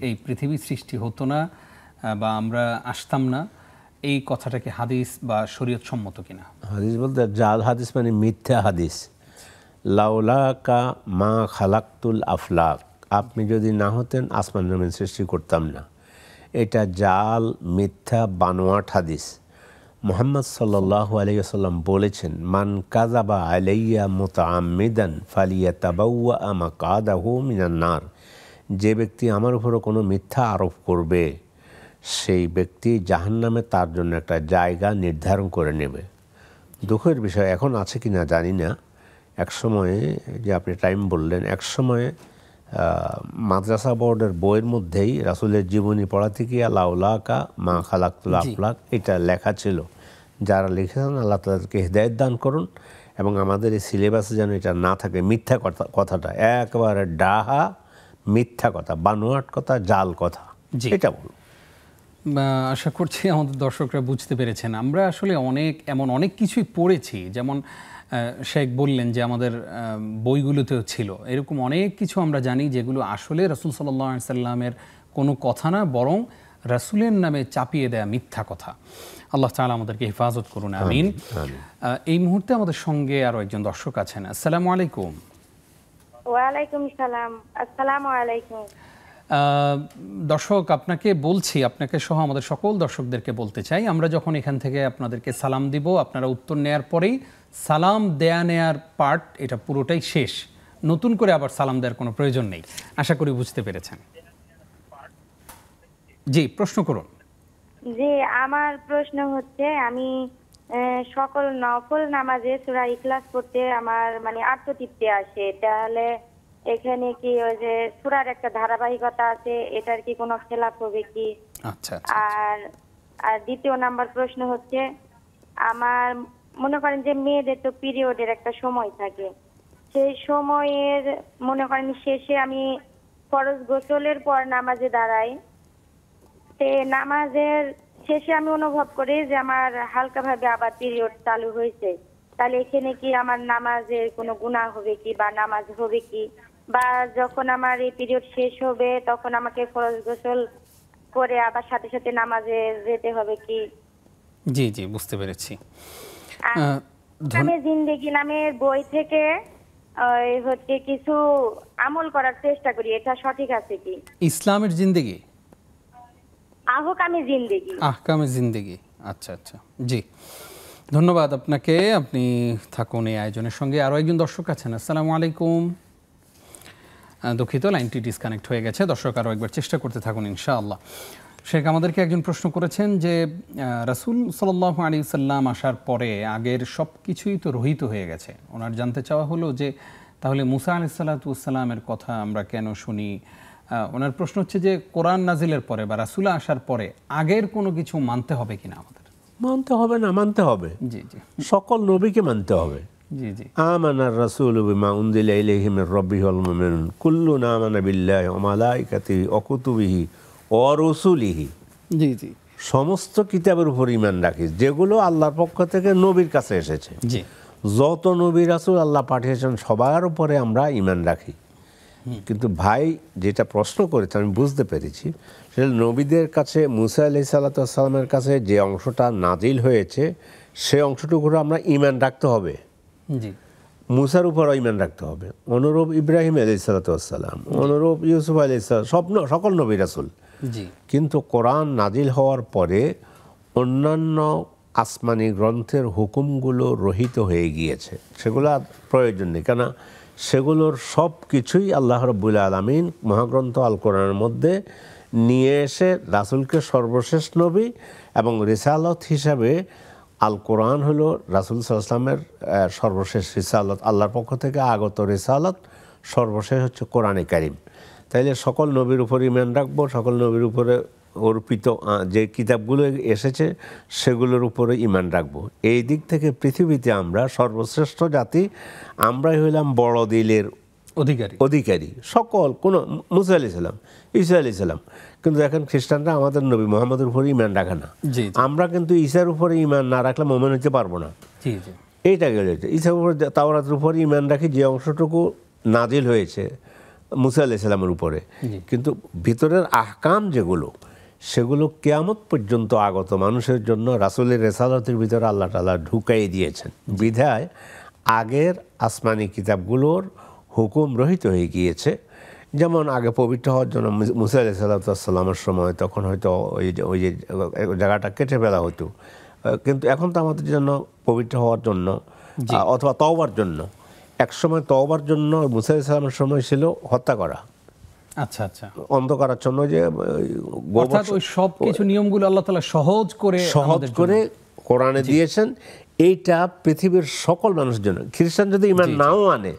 এই পৃথিবী সৃষ্টি হতো না বা আমরা আসতাম না, এই কথাটাকে হাদিস বা শরীয়ত সম্মত কিনা? হাদিস বলতে জাল হাদিস মানে মিথ্যা হাদিস। লাউলাকা মা খালাকতুল আফলাক, আপনি যদি না হতেন আসমান জমিন সৃষ্টি করতাম না, এটা জাল মিথ্যা বানোয়াট হাদিস। মুহাম্মদ সাল্লাল্লাহু আলাইহি ওয়াসাল্লাম বলেছেন, মান কাযাবা আলাইয়া মুতাআম্মিদান ফালিয়াতাবাওয়া মাকআদাহু মিনান নার, যে ব্যক্তি আমার উপরও কোনো মিথ্যা আরোপ করবে সেই ব্যক্তি জাহান্নামে তার জন্য একটা জায়গা নির্ধারণ করে নেবে। দুঃখের বিষয়, এখন আছে কি না জানি না, এক সময়ে যে আপনি টাইম বললেন, এক সময়ে মাদ্রাসা বোর্ডের বইয়ের মধ্যেই রাসূলের জীবনী পড়াতে গিয়ে লাউলাকা মা খালাকতুল আফলাক এটা লেখা ছিল। যারা লিখেছেন আল্লাহ তাদেরকে হিদায়াত দান করুন, এবং আমাদের এই সিলেবাসে যেন এটা না থাকে। মিথ্যা কথাটা একেবারে ডাহা মিথ্যা কথা, বানোয়াট কথা, জাল কথা, এটা বলুন। আশা করছি আমাদের দর্শকরা বুঝতে পেরেছেন। আমরা আসলে এমন অনেক কিছুই পড়েছি, যেমন শেখ বললেন যে আমাদের বইগুলোতেও ছিল, এরকম অনেক কিছু আমরা জানি যেগুলো আসলে রাসূল সাল্লাল্লাহু আলাইহি ওয়াসাল্লামের কোনো কথা না, বরং রাসূলের নামে চাপিয়ে দেয়া মিথ্যা কথা। আল্লাহ তাআলা আমাদেরকে হেফাজত করুন, আমিন। এই মুহূর্তে আমাদের সঙ্গে আরো একজন দর্শক আছেন। আসসালামু আলাইকুম। ওয়ালাইকুম সালাম। আসসালামু আলাইকুম। দর্শক, আপনাকে সহ আমাদের সকল দর্শকদেরকে বলতে চাই, আমরা যখন এখান থেকে আপনাদেরকে সালাম দিব, আপনারা উত্তর নেয়ার পরেই সালাম নেয়ার পার্ট এটা পুরোটাই শেষ, নতুন করে আবার সালাম দেওয়ার কোনো প্রয়োজন নেই। আশা করি বুঝতে পেরেছেন। জি, প্রশ্ন করুন। জি, আমার প্রশ্ন হচ্ছে, আমি সকল নফল নামাজে সূরা ইখলাস পড়তে আমার মানে আত্মতৃপ্তি আসে, তাহলে এখানে কি ওই যে সূরার একটা ধারাবাহিকতা আছে, এটার কি কোনো খেলাফ হবে কি? আচ্ছা। আর দ্বিতীয় নাম্বার প্রশ্ন হচ্ছে, আমার মনে করেন যে মেয়েদের তো পিরিয়ডের একটা সময় থাকে, সেই সময়ের মনে করেন শেষে আমি ফরজ গোসলের পর নামাজে দাঁড়াই, তে নামাজের শেষে আমি অনুভব করি যে আমার হালকাভাবে আবার পিরিয়ড চালু হয়েছে, তাহলে এখানে কি আমার নামাজের কোনো গুনাহ হবে কি বা নামাজ হবে কি? বা যখন আমার এই পিরিয়ড শেষ হবে তখন আমাকে ফরজ গোসল করে আবার সাথে সাথে নামাজে যেতে হবে কি? জি জি, বুঝতে পেরেছি। আমি জিন্দেগি নামের বই থেকে হচ্ছে কিছু আমল করার চেষ্টা করি, এটা সঠিক আছে কি? ইসলামের জিন্দেগি, আহকামে জিন্দেগি। আচ্ছা, জি, ধন্যবাদ আপনাকে। আপনি থাকুন এই আয়োজনের সঙ্গে। আরও একজন দর্শক আছেন। আসসালামু আলাইকুম। দুঃখিত, লাইনটি ডিসকানেক্ট হয়ে গেছে। দর্শক আরও একবার চেষ্টা করতে থাকুন ইনশাআল্লাহ। শেখ আমাদেরকে একজন প্রশ্ন করেছেন যে রাসূল সাল্লাল্লাহু আলাইহি ওয়াসাল্লাম আসার পরে আগের সব কিছুই তো রহিত হয়ে গেছে। ওনার জানতে চাওয়া হলো যে তাহলে মুসা আলাইহিস সালাতু ওয়াস সালামের কথা আমরা কেন শুনি? ওনার প্রশ্ন হচ্ছে যে কোরআন নাজিলের পরে বা রাসূল আসার পরে আগের কোনো কিছু মানতে হবে কিনা আমাদের? মানতে হবে না, মানতে হবে। জি জি, সকল নবীকে মানতে হবে। জি জি আমানার রাসূলু বিমা উনজিলা ইলাইহি মির রাব্বিহি ওয়াল মুমিনুন কুল্লুন আমানা বিল্লাহি ওয়া মালাইকাতিহি ওয়া কুতুবিহি ওয়া রুসুলিহি। জি জি সমস্ত কিতাবের উপর ঈমান রাখি যেগুলো আল্লাহর পক্ষ থেকে নবীর কাছে এসেছে। জি যত নবী রাসূল আল্লাহ পাঠিয়েছেন সবার উপরে আমরা ঈমান রাখি। কিন্তু ভাই যেটা প্রশ্ন করেছে আমি বুঝতে পেরেছি, সেটা নবীদের কাছে মুসা আলাইহিস সালাতু ওয়াস সালামের কাছে যে অংশটা নাজিল হয়েছে সে অংশটুকুর আমরা ঈমান রাখতে হবে, জি মুসার উপরও ঈমান রাখতে হবে। অনুরূপ ইব্রাহিম আলাইহিস সালাতু ওয়াস সালাম, অনুরূপ ইউসুফ আলাইহিস সালাম, সকল নবী রাসূল। জি কিন্তু কোরআন নাজিল হওয়ার পরে অন্যান্য আসমানি গ্রন্থের হুকুমগুলো রহিত হয়ে গিয়েছে, সেগুলো আর প্রয়োজন নেই, কেন সেগুলোর সব কিছুই আল্লাহ রাব্বুল আলামিন মহাগ্রন্থ আল কোরআনের মধ্যে নিয়ে এসে রাসূলকে সর্বশেষ নবী এবং রিসালত হিসাবে আল কোরআন হলো রাসূল সাল্লাল্লাহু আলাইহি ওয়াসাল্লামের সর্বশেষ রিসালত, আল্লাহর পক্ষ থেকে আগত রিসালত, সর্বশেষ হচ্ছে কোরআনে কারীম। তাইলে সকল নবীর উপর ঈমান রাখবো, সকল নবীর উপরে অর্পিত যে কিতাবগুলো এসেছে সেগুলোর উপরে ঈমান রাখবো। এই দিক থেকে পৃথিবীতে আমরা সর্বশ্রেষ্ঠ জাতি, আমরাই হইলাম বড় দিলের অধিকারী। সকল কোনো মুসা আলাইহিস সালাম, ঈসা আলাইহিস সালাম, কিন্তু এখন খ্রিস্টানরা আমাদের নবী মুহাম্মদের উপরে ঈমান রাখে না। আমরা কিন্তু ঈসার উপরে ঈমান না রাখলে মুমিন হতে পারবো না। এইটা গেল, ঈসার উপরে তাওরাতের উপরে ঈমান রাখি যে অংশটুকু নাজিল হয়েছে মুসা আলাইহিস সালামের উপরে, কিন্তু ভিতরের আহকাম যেগুলো সেগুলো কিয়ামত পর্যন্ত আগত মানুষের জন্য রাসূলের রিসালাতের ভিতরে আল্লাহ তাআলা ঢুকাই দিয়েছেন। বিধায় আগের আসমানি কিতাবগুলোর হুকুম রহিত হয়ে গিয়েছে। যেমন আগে পবিত্র হওয়ার জন্য মুসা আলাইহিস সালামের সময় তখন হয়তো ওই যে জায়গাটা কেটে ফেলা হতো, কিন্তু এখন তো আমাদের জন্য পবিত্র হওয়ার জন্য অথবা তওবার জন্য, একসময় তওবার জন্য মুসা আলাইহিস সালামের সময় ছিল হত্যা করা, আচ্ছা আচ্ছা, অন্ধ করার জন্য, যে অর্থাৎ ওই সব কিছু নিয়মগুলো আল্লাহ তাআলা সহজ করে কোরআনে দিয়েছেন। এইটা পৃথিবীর সকল মানুষের জন্য। খ্রিস্টান যদি ঈমান নাও আনে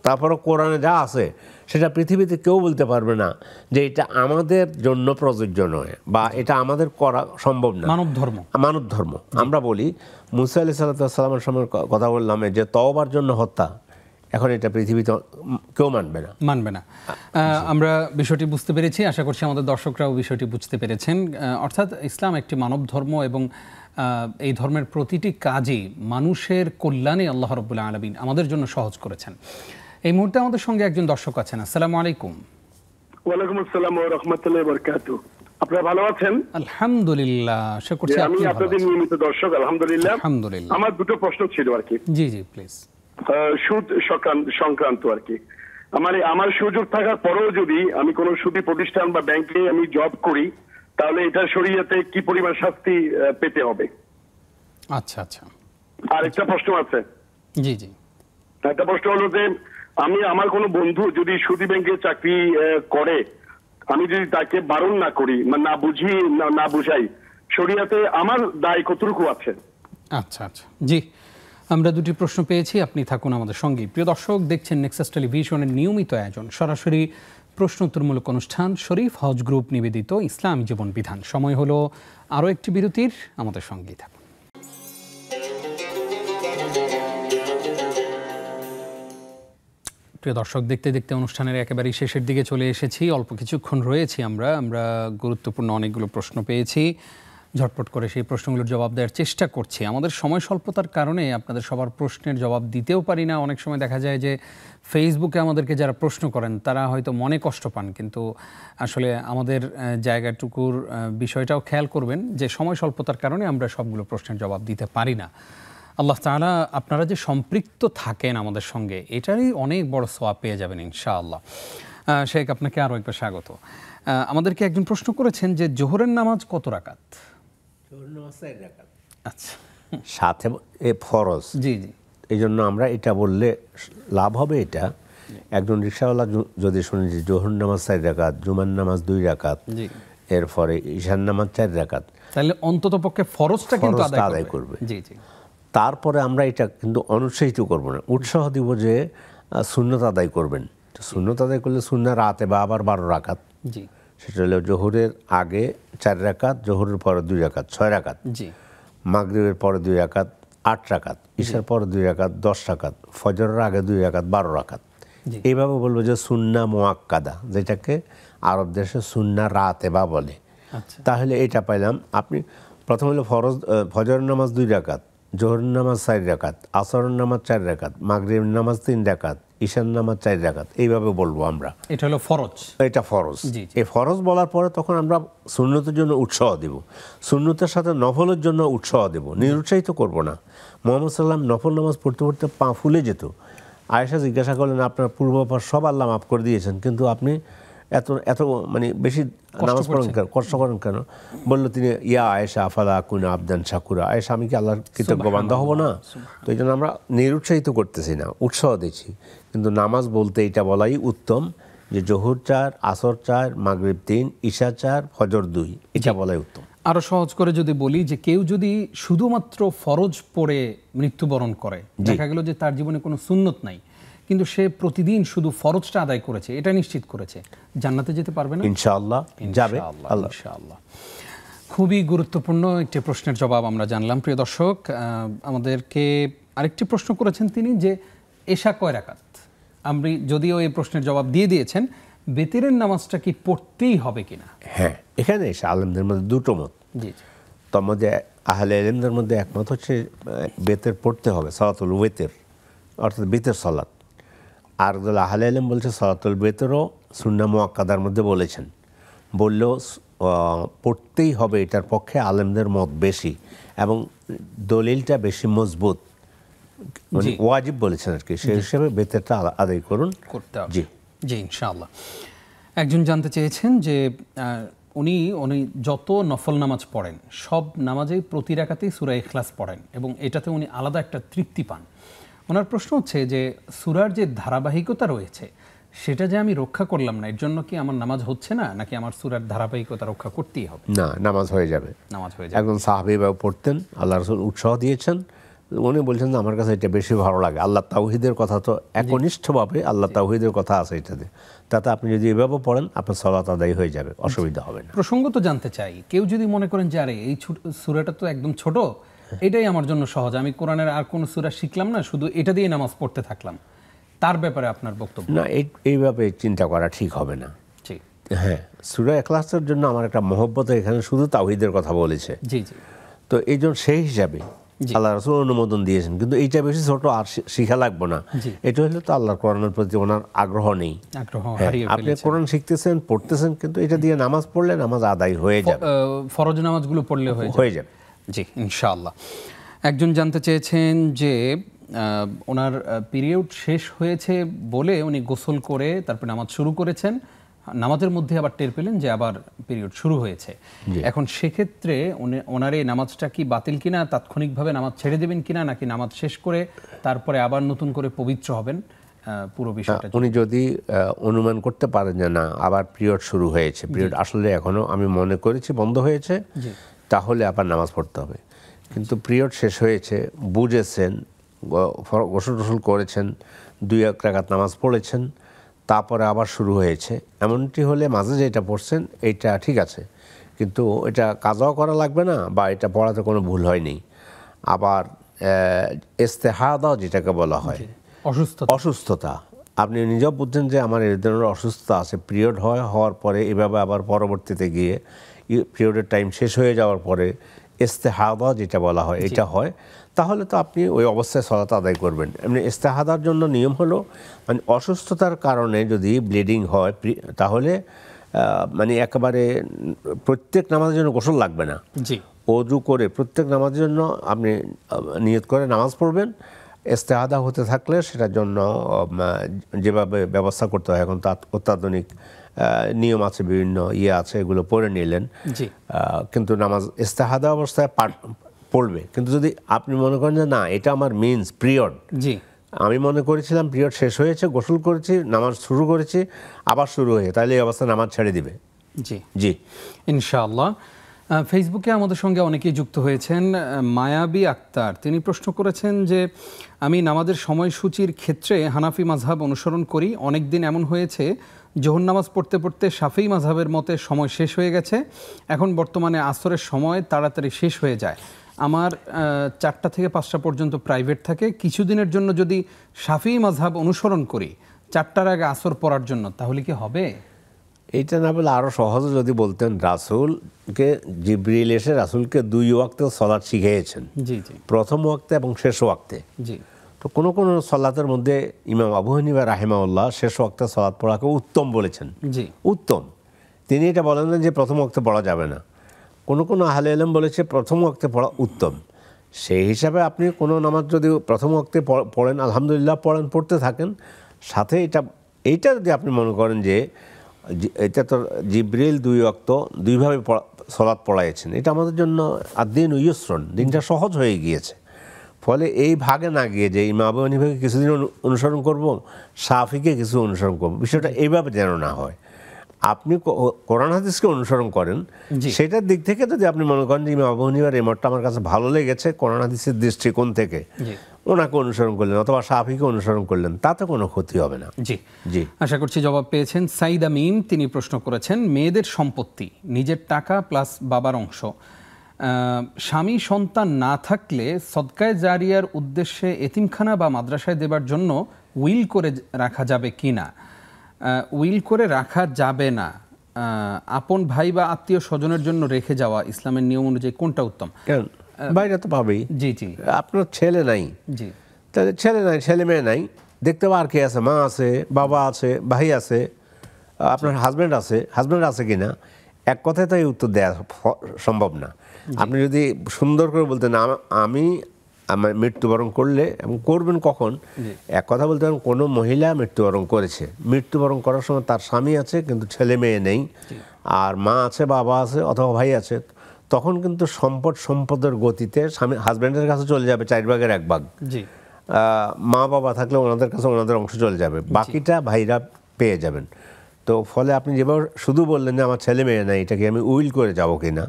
তারপরও কোরআনে যা আছে সেটা পৃথিবীতে কেউ বলতে পারবে না যে এটা আমাদের জন্য প্রযোজ্য নয় বা এটা আমাদের করা সম্ভব না। মানব ধর্ম আমরা বলি। মুসা আলাইহিস সালামের সময় কথা বললাম যে তওবার জন্য হত্যা, এখন এটা পৃথিবীতে কেউ মানবে না। আমরা বিষয়টি বুঝতে পেরেছি, আশা করছি আমাদের দর্শকরাও বিষয়টি বুঝতে পেরেছেন। অর্থাৎ ইসলাম একটি মানব ধর্ম এবং এই ধর্মের প্রতিটি কাজই মানুষের কল্যাণে আল্লাহ রাব্বুল আলামিন আমাদের জন্য সহজ করেছেন। এই মুহূর্তে আমাদের সঙ্গে একজন দর্শক আছেন। আসসালামু আলাইকুম। ওয়ালাইকুম আসসালাম ওয়া রাহমাতুল্লাহি ওয়া বারাকাতুহু। আপনারা ভালো আছেন? আলহামদুলিল্লাহ, আশা করছি আপনি ভালো আছেন। আমি আপনাদের নিয়মিত দর্শক, আলহামদুলিল্লাহ। আমার দুটো প্রশ্ন ছিল আর কি। জি জি প্লিজ। সুদ সংক্রান্ত আর কি। আমার সুযোগ থাকার পরেও যদি আমি কোনো সুদী প্রতিষ্ঠান বা ব্যাংকে আমি জব করি, তাহলে এটা শরীয়তে কি পরিমাণ শাস্তি পেতে হবে? আচ্ছা আচ্ছা। আর একটা প্রশ্ন আছে। জি জি। একটা প্রশ্ন হলো যে আমার কোনো বন্ধু যদি সুদী ব্যাংকে চাকরি করে, আমি যদি তাকে বারণ না করি, না বুঝাই, শরীয়তে আমার দায় কতটুকু আছে? আচ্ছা আচ্ছা, জি। আমরা দুটি প্রশ্ন পেয়েছি, আপনি থাকুন আমাদের সঙ্গে। প্রিয় দর্শক, দেখছেন নেক্সাস টেলিভিশনের নিয়মিত আয়োজন সরাসরি প্রশ্নোত্তরমূলক অনুষ্ঠান শরীফ হজ গ্রুপ নিবেদিত ইসলামী জীবন বিধান। সময় হলো আরও একটি বিরতির, আমাদের সঙ্গেই থাকুন। প্রিয় দর্শক, দেখতে দেখতে অনুষ্ঠানের একেবারেই শেষের দিকে চলে এসেছি। অল্প কিছুক্ষণ রয়েছি আমরা গুরুত্বপূর্ণ অনেকগুলো প্রশ্ন পেয়েছি। ঝটপট করে সেই প্রশ্নগুলোর জবাব দেওয়ার চেষ্টা করছি। আমাদের সময় স্বল্পতার কারণে আপনাদের সবার প্রশ্নের জবাব দিতেও পারি না। অনেক সময় দেখা যায় যে ফেসবুকে আমাদেরকে যারা প্রশ্ন করেন তারা হয়তো মনে কষ্ট পান, কিন্তু আসলে আমাদের জায়গাটুকুর বিষয়টাও খেয়াল করবেন যে সময় স্বল্পতার কারণে আমরা সবগুলো প্রশ্নের জবাব দিতে পারি না। আল্লাহ তাআলা আপনারা যে সম্পৃক্ত থাকেন আমাদের সঙ্গে, এটারই অনেক বড় সওয়াব পেয়ে যাবেন ইনশাআল্লাহ। শেখ, আপনাকে আরও একবার স্বাগত। আমাদেরকে একজন প্রশ্ন করেছেন যে জোহরের নামাজ কত রাকাত? আচ্ছা, সাথে ফরজ। জি জি। এই জন্য আমরা এটা বললে লাভ হবে। এটা একজন রিকশাওয়ালা যদি শুনে যে জোহর নামাজ 4 রাকাত, জুমার নামাজ 2 রাকাত, এরপরে ঈশার নামাজ 4 রাকাত, তাহলে অন্তত পক্ষে ফরজটা কিন্তু আদায় করবে। জি জি। তারপরে আমরা এটা কিন্তু অনুৎসাহিত করব না, উৎসাহ দিব যে সুন্নত আদায় করবেন। সুন্নত আদায় করলে সুন্নাহ রাতে বা আবার 12 রাকাত। জি। সেটা হলো জোহরের আগে 4 রাকাত, জোহরের পরে 2 রাকাত, 6 রাকাত। জি। মাগরিবের পরে 2 রাকাত, 8 রাকাত, ঈশার পর 2 রাকাত 10 রাকাত, ফজরের আগে 2 রাকাত 12 রাকাত। এইভাবে বলবো যে সুন্নাহ মুআক্কাদা, যেটাকে আরব দেশে সুন্নাহ রাতেবা বলে। তাহলে এটা পাইলাম। আপনি প্রথম হলো ফজরের নামাজ 2 রাকাত, জোহরের নামাজ 4 রাকাত, আসরের নামাজ 4 রাকাত, মাগরিবের নামাজ 3 রাকাত, ঈশার নামাজ 4 রাকাত, এইভাবে বলবো আমরা। এটা হলো ফরজ, এটা ফরজ। এই ফরজ বলার পরে তখন আমরা সুন্নতের জন্য উৎসাহ দেব, সুন্নতের সাথে নফলের জন্য উৎসাহ দেব, নিরুৎসাহিত করব না। মুহাম্মদ সাল্লাম নফল নামাজ পড়তে পড়তে পা ফুলে যেত। আয়েশা জিজ্ঞাসা করলেন, আপনার পূর্বাপর সব আল্লাহ মাফ করে দিয়েছেন, কিন্তু আপনি এত এত মানে বেশি নামাজ পড়েন কেন, কষ্ট করেন কেন? বললো তিনি, ইয়া আয়েশা আফালা কুনা আবদান শাকুরা, আয়েশা আমি কি আল্লাহর কৃতজ্ঞ বান্দা হব না? তো এই জন্য আমরা নিরুৎসাহিত করতেছি না, উৎসাহ দিচ্ছি। কিন্তু নামাজ বলতে এটা বলাই উত্তম যে জোহর 4, আসর 4, মাগরিব 3, ঈশা 4, ফজর 2, এটা বলাই উত্তম। আরো সহজ করে যদি বলি যে কেউ যদি শুধুমাত্র ফরজ পড়ে মৃত্যুবরণ করে, দেখা গেল যে তার জীবনে কোনো সুন্নত নাই, কিন্তু সে প্রতিদিন শুধু ফরজটা আদায় করেছে, এটা নিশ্চিত করেছে, জান্নাতে যেতে পারবে না? ইনশাআল্লাহ যাবে। ইনশাআল্লাহ। খুবই গুরুত্বপূর্ণ একটি প্রশ্নের জবাব আমরা জানলাম। প্রিয় দর্শক, আমাদেরকে আরেকটি প্রশ্ন করেছেন তিনি যে এশা কয় রাকাত? আপনি যদিও এই প্রশ্নের জবাব দিয়ে দিয়েছেন, বেতেরের নামাজটা কি পড়তেই হবে কিনা? হ্যাঁ, এখানে এসে আলেমদের মধ্যে দুটো মত। তার মধ্যে আহলে ইলমদের মধ্যে একমত হচ্ছে বেতের পড়তে হবে, সালাতুল ওয়েতের, অর্থাৎ বেতের সালাত। আর আহলে ইলম বলছে সালাতুল বেতেরও সুন্নাহ মুআক্কাদার মধ্যে বলেছেন, বললেও পড়তেই হবে, এটার পক্ষে আলেমদের মত বেশি এবং দলিলটা বেশি মজবুত, মানে ওয়াজিব বলেছেন আর কি। সেই হিসেবে বেতেরটা আদায় করুন, করতে হবে। জি জি, ইনশাআল্লাহ। একজন জানতে চেয়েছেন যে উনি যত নফল নামাজ পড়েন সব নামাজেই প্রতি রাকাতেই সূরা ইখলাস পড়েন এবং এটাতে উনি আলাদা একটা তৃপ্তি পান। ওনার প্রশ্ন হচ্ছে যে সূরার যে ধারাবাহিকতা রয়েছে সেটা যে আমি রক্ষা করলাম না, এর জন্য কি আমার নামাজ হচ্ছে না, নাকি আমার সূরার ধারাবাহিকতা রক্ষা করতেই হবে? না, নামাজ হয়ে যাবে, নামাজ হয়ে যাবে। একজন সাহাবী পড়তেন, আল্লাহ রাসূল উৎসাহ দিয়েছেন, উনি বলছেন যে আমার কাছে এটা বেশি ভালো লাগে। আল্লাহ তাওহীদের কথা তো একনিষ্ঠভাবে আল্লাহ তাওহীদের কথা আছে এটাতে, তাতে আপনি যদি এভাবে পড়েন আপনার সালাত আদায় হয়ে যাবে, অসুবিধা হবে না। প্রসঙ্গত জানতে চাই, কেউ যদি মনে করেন যে আরে এই সূরাটা তো একদম ছোট, এটাই আমার জন্য সহজ, আমি কোরআনের আর কোনো সূরা শিখলাম না, শুধু এটা দিয়ে নামাজ পড়তে থাকলাম, তার ব্যাপারে আপনার বক্তব্য? না, এইভাবে চিন্তা করা ঠিক হবে না। হ্যাঁ, সূরা ইখলাসের জন্য আমার একটা মহব্বত, এখানে শুধু তাওহীদের কথা বলেছে। জি জি, তো এই জন্য সেই হিসাবে আল্লাহ রাসূল অনুমোদন দিয়েছেন, কিন্তু এইটা বেশি ছোট আর শিখা লাগবে না। এটা হলো তো আল্লাহর কোরআনের প্রতি ওনার আগ্রহ নেই। আপনি কোরআন শিখতেছেন, পড়তেছেন, কিন্তু এটা দিয়ে নামাজ পড়লে নামাজ আদায় হয়ে যাবে, ফরজ নামাজগুলো পড়লে হয়ে যাবে। জি, ইনশাআল্লাহ। একজন জানতে চেয়েছেন যে ওনার পিরিয়ড শেষ হয়েছে বলে উনি গোসল করে তারপর নামাজ শুরু করেছেন, নামাজের মধ্যে আবার টের পেলেন যে আবার পিরিয়ড শুরু হয়েছে। এখন সেক্ষেত্রে ওনার এই নামাজটা কি বাতিল কিনা, তাৎক্ষণিকভাবে নামাজ ছেড়ে দেবেন কিনা, নাকি নামাজ শেষ করে তারপরে আবার নতুন করে পবিত্র হবেন? পুরো বিষয়টা উনি যদি অনুমান করতে পারেন যে না আবার পিরিয়ড শুরু হয়েছে, পিরিয়ড আসলে এখনো আমি মনে করেছি বন্ধ হয়েছে, তাহলে আবার নামাজ পড়তে হবে। কিন্তু পিরিয়ড শেষ হয়েছে, বুঝেছেন, গোসল টোসল করেছেন, 2 রাকাত নামাজ পড়েছেন, তারপরে আবার শুরু হয়েছে, এমনটি হলে মাঝে যেটা পড়ছেন এইটা ঠিক আছে, কিন্তু এটা কাজাও করা লাগবে না, বা এটা পড়াতে কোনো ভুল হয়নি। আবার ইস্তেহাদা যেটাকে বলা হয়, অসুস্থতা, আপনি নিজেও বুঝছেন যে আমার এই ধরনের অসুস্থতা আছে, পিরিয়ড হওয়ার পরে এভাবে আবার পরবর্তীতে গিয়ে পিরিয়ডের টাইম শেষ হয়ে যাওয়ার পরে ইস্তেহাদা যেটা বলা হয় এটা হয়, তাহলে তো আপনি ওই অবস্থায় সালাত আদায় করবেন। এমনি ইস্তেহাদার জন্য নিয়ম হলো মানে অসুস্থতার কারণে যদি ব্লিডিং হয় তাহলে মানে একেবারে প্রত্যেক নামাজের জন্য গোসল লাগবে না, ওযু করে প্রত্যেক নামাজের জন্য আপনি নিয়ত করে নামাজ পড়বেন। ইস্তেহাদা হতে থাকলে সেটার জন্য যেভাবে ব্যবস্থা করতে হয়, এখন অত্যাধুনিক নিয়ম আছে, বিভিন্ন আছে, এগুলো পড়ে নিলেন, কিন্তু নামাজ ইস্তেহাদা অবস্থায় পড়বে। কিন্তু যদি আপনি মনে করেন যে না এটা আমার মিন্স পিরিয়ড, আমি মনে করেছিলাম পিরিয়ড শেষ হয়েছে, গোসল করেছি, নামাজ শুরু করেছি, আবার শুরু হয়ে, তাহলে এই অবস্থায় নামাজ ছেড়ে দিবে। জি জি, ইনশাআল্লাহ। ফেসবুকে আমাদের সঙ্গে অনেকেই যুক্ত হয়েছেন। মায়াবী আক্তার তিনি প্রশ্ন করেছেন যে আমি নামাজের সময়সূচির ক্ষেত্রে হানাফি মাযহাব অনুসরণ করি, অনেক দিন এমন হয়েছে জোহর নামাজ পড়তে পড়তে শাফিঈ মাযহাবের মতে সময় শেষ হয়ে গেছে, এখন বর্তমানে আসরের সময় তাড়াতাড়ি শেষ হয়ে যায়, আমার 4টা থেকে 5টা পর্যন্ত প্রাইভেট থাকে, কিছুদিনের জন্য যদি শাফিঈ মাযহাব অনুসরণ করি 4টার আগে আসর পড়ার জন্য, তাহলে কি হবে? এইটা না বলে আরও সহজে যদি বলতেন, রাসূলকে জিবরিল এসে রাসূলকে 2 ওয়াক্তে সালাত শিখিয়েছেন, জি জি, প্রথম ওয়াক্তে এবং শেষ ওয়াক্তে। জি, তো কোনো কোনো সালাতের মধ্যে ইমাম আবু হানিফা রাহিমাহুল্লাহ শেষ ওয়াক্তে সালাত পড়াকে উত্তম বলেছেন, জি, উত্তম। তিনি এটা বলেন না যে প্রথম ওয়াক্তে পড়া যাবে না। কোনো কোনো আহলে ইলম বলেছে প্রথম ওয়াক্তে পড়া উত্তম। সেই হিসাবে আপনি কোনো নামাজ যদি প্রথম ওয়াক্তে পড়েন, আলহামদুলিল্লাহ পড়েন, পড়তে থাকেন। সাথে এইটা যদি আপনি মনে করেন যে এটা তো জিবরিল 2 ওয়াক্ত 2ভাবে সালাত পড়াইছেন, এটা আমাদের জন্য আদ-দীন ইউসরুন, দিনটা সহজ হয়ে গিয়েছে। ফলে এই ভাগে না গিয়ে যে ইমাম আবু হানিফাকে কিছুদিন অনুসরণ করব, শাফিকে কিছু অনুসরণ করব, বিষয়টা এইভাবে যেন না হয়। আপনি কোরআন হাদিসকে অনুসরণ করেন, সেটার দিক থেকে যদি আপনি মনে করেন যে ইমাম আবু হানিফার এই মতটা আমার কাছে ভালো লেগেছে কোরআন হাদিসের দৃষ্টিকোণ থেকে, ওনাকে অনুসরণ করলেন অথবা শাফিকে অনুসরণ করলেন, তাতে কোনো ক্ষতি হবে না। জি জি, আশা করছি জবাব পেয়েছেন। সাইদা মিম তিনি প্রশ্ন করেছেন, মেয়েদের সম্পত্তি নিজের টাকা প্লাস বাবার অংশ স্বামী সন্তান না থাকলে সদকায়ে জারিয়ার উদ্দেশ্যে এতিমখানা বা মাদ্রাসায় দেবার জন্য উইল করে রাখা যাবে কিনা? উইল করে রাখা যাবে না, আপন ভাই বা আত্মীয় স্বজনের জন্য রেখে যাওয়া ইসলামের নিয়ম অনুযায়ী কোনটা উত্তম? কেন বাইরে তো পাবেই। জি জি, আপনার ছেলে নাই, জি, তাহলে ছেলে নাই, ছেলে মেয়ে নাই, দেখতে পাওয়া আর কে আছে? মা আছে, বাবা আছে, ভাই আছে, আপনার হাজব্যান্ড আছে কিনা? এক কথায় তো এই উত্তর দেওয়া সম্ভব না। আপনি যদি সুন্দর করে বলতেন আমি আমার মৃত্যুবরণ করলে, এবং করবেন কখন, এক কথা বলতে পারেন কোনো মহিলা মৃত্যুবরণ করেছে, মৃত্যুবরণ করার সময় তার স্বামী আছে কিন্তু ছেলে মেয়ে নেই, আর মা আছে, বাবা আছে অথবা ভাই আছে, তখন কিন্তু সম্পদের গতিতে স্বামী হাজব্যান্ডের কাছে চলে যাবে 4 ভাগের 1 ভাগ। মা বাবা থাকলে ওনাদের কাছে ওনাদের অংশ চলে যাবে, বাকিটা ভাইরা পেয়ে যাবেন। তো ফলে আপনি যেভাবে শুধু বললেন যে আমার ছেলে মেয়ে নাই, এটাকে আমি উইল করে যাব কিনা,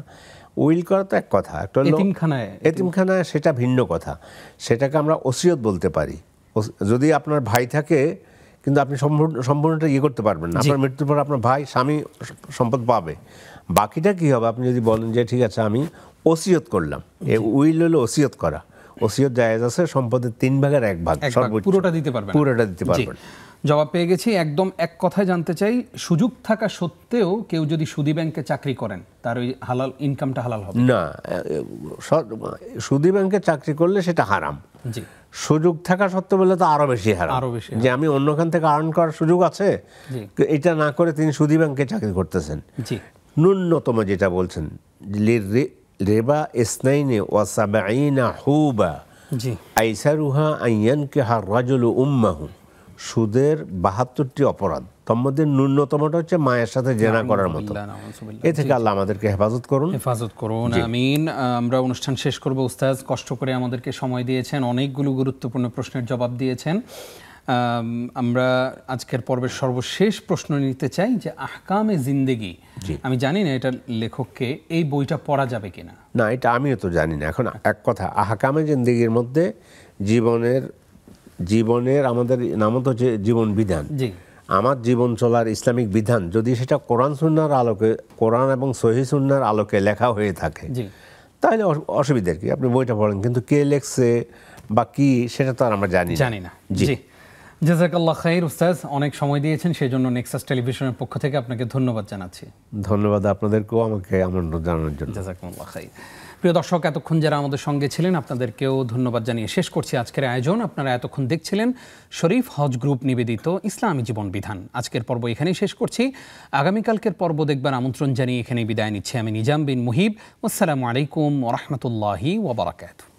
উইল করা তো এক কথা, একটা এতিমখানায় সেটা ভিন্ন কথা, সেটাকে আমরা ওসিয়ত বলতে পারি। যদি আপনার ভাই থাকে কিন্তু আপনি সম্পূর্ণটা করতে পারবেন না, আপনার মৃত্যুর পর আপনার ভাই স্বামী সম্পদ পাবে, বাকিটা কি হবে? আপনি যদি বলেন যে ঠিক আছে আমি ওসিয়ত করলাম, উইল হলো ওসিয়ত করা, ওসিয়ত জায়েজ আছে, সম্পদের 3 ভাগের 1 ভাগ, সর্বোচ্চ পুরোটা দিতে পারবেন। জবাব পেয়ে গেছি। একদম এক কথায় জানতে চাই, সুযোগ থাকা সত্ত্বেও কেউ যদি সুদী ব্যাংকে চাকরি করেন তার ওই হালাল ইনকামটা হালাল হবে না? সুদী ব্যাংকে চাকরি করলে সেটা হারাম। জি, সুযোগ থাকা সত্ত্বেও বলে তো আরো বেশি হারাম, যে আমি অন্যখান থেকে আর্ন করার সুযোগ আছে, এটা না করে তিনি সুদী ব্যাংকে চাকরি করতেছেন। জি, ন্যূনতম যেটা বলছেন রিবা ইসনাইনি ওয়া সাবঈনা হুবা, জি, আইসারুহা আইয়ানকিহা রাজুলু উম্মাহু, সুদের 72টি অপরাধ, তার মধ্যে ন্যূনতমটা হচ্ছে মায়ের সাথে জেনা করার মতো। এ থেকে আল্লাহ আমাদেরকে হেফাজত করুন। আমিন। আমরা অনুষ্ঠান শেষ করব। উস্তাদ কষ্ট করে আমাদেরকে সময় দিয়েছেন, অনেকগুলো গুরুত্বপূর্ণ প্রশ্নের জবাব দিয়েছেন। আমরা আজকের পর্বের সর্বশেষ প্রশ্ন নিতে চাই যে আহকামে জিন্দেগি, আমি জানি না এটা লেখককে, এই বইটা পড়া যাবে কিনা? না, এটা আমিও তো জানি না। এখন এক কথা, আহকামে জিন্দেগির মধ্যে জীবনের আমাদের নাম তো হচ্ছে জীবন বিধান, আমার জীবন চলার ইসলামিক বিধান, যদি সেটা কোরআন সুন্নাহর আলোকে, কোরআন এবং সহিহ সুন্নাহর আলোকে লেখা হয়ে থাকে, তাহলে অসুবিধার কি? আপনি বইটা পড়েন, কিন্তু কে লেখছে বা কি সেটা তো আর আমরা জানি না। জি, জাযাকাল্লাহ খাইর। উস্তাদ অনেক সময় দিয়েছেন, সেই জন্য নেক্সাস টেলিভিশনের পক্ষ থেকে আপনাকে ধন্যবাদ জানাচ্ছি। ধন্যবাদ আপনাদেরকেও আমাকে আমন্ত্রণ জানানোর জন্য। জাযাকাল্লাহ খাইর। প্রিয় দর্শক, এতক্ষণ যারা আমাদের সঙ্গে ছিলেন আপনাদেরকেও ধন্যবাদ জানিয়ে শেষ করছি আজকের আয়োজন। আপনারা এতক্ষণ দেখছিলেন শরীফ হজ গ্রুপ নিবেদিত ইসলামী জীবন বিধান। আজকের পর্ব এখানেই শেষ করছি। আগামীকালকের পর্ব দেখবার আমন্ত্রণ জানিয়ে এখানেই বিদায় নিচ্ছি আমি নিজাম বিন মুহিব। আসসালামু আলাইকুম ওয়া রাহমাতুল্লাহি ওয়া বারাকাতুহু।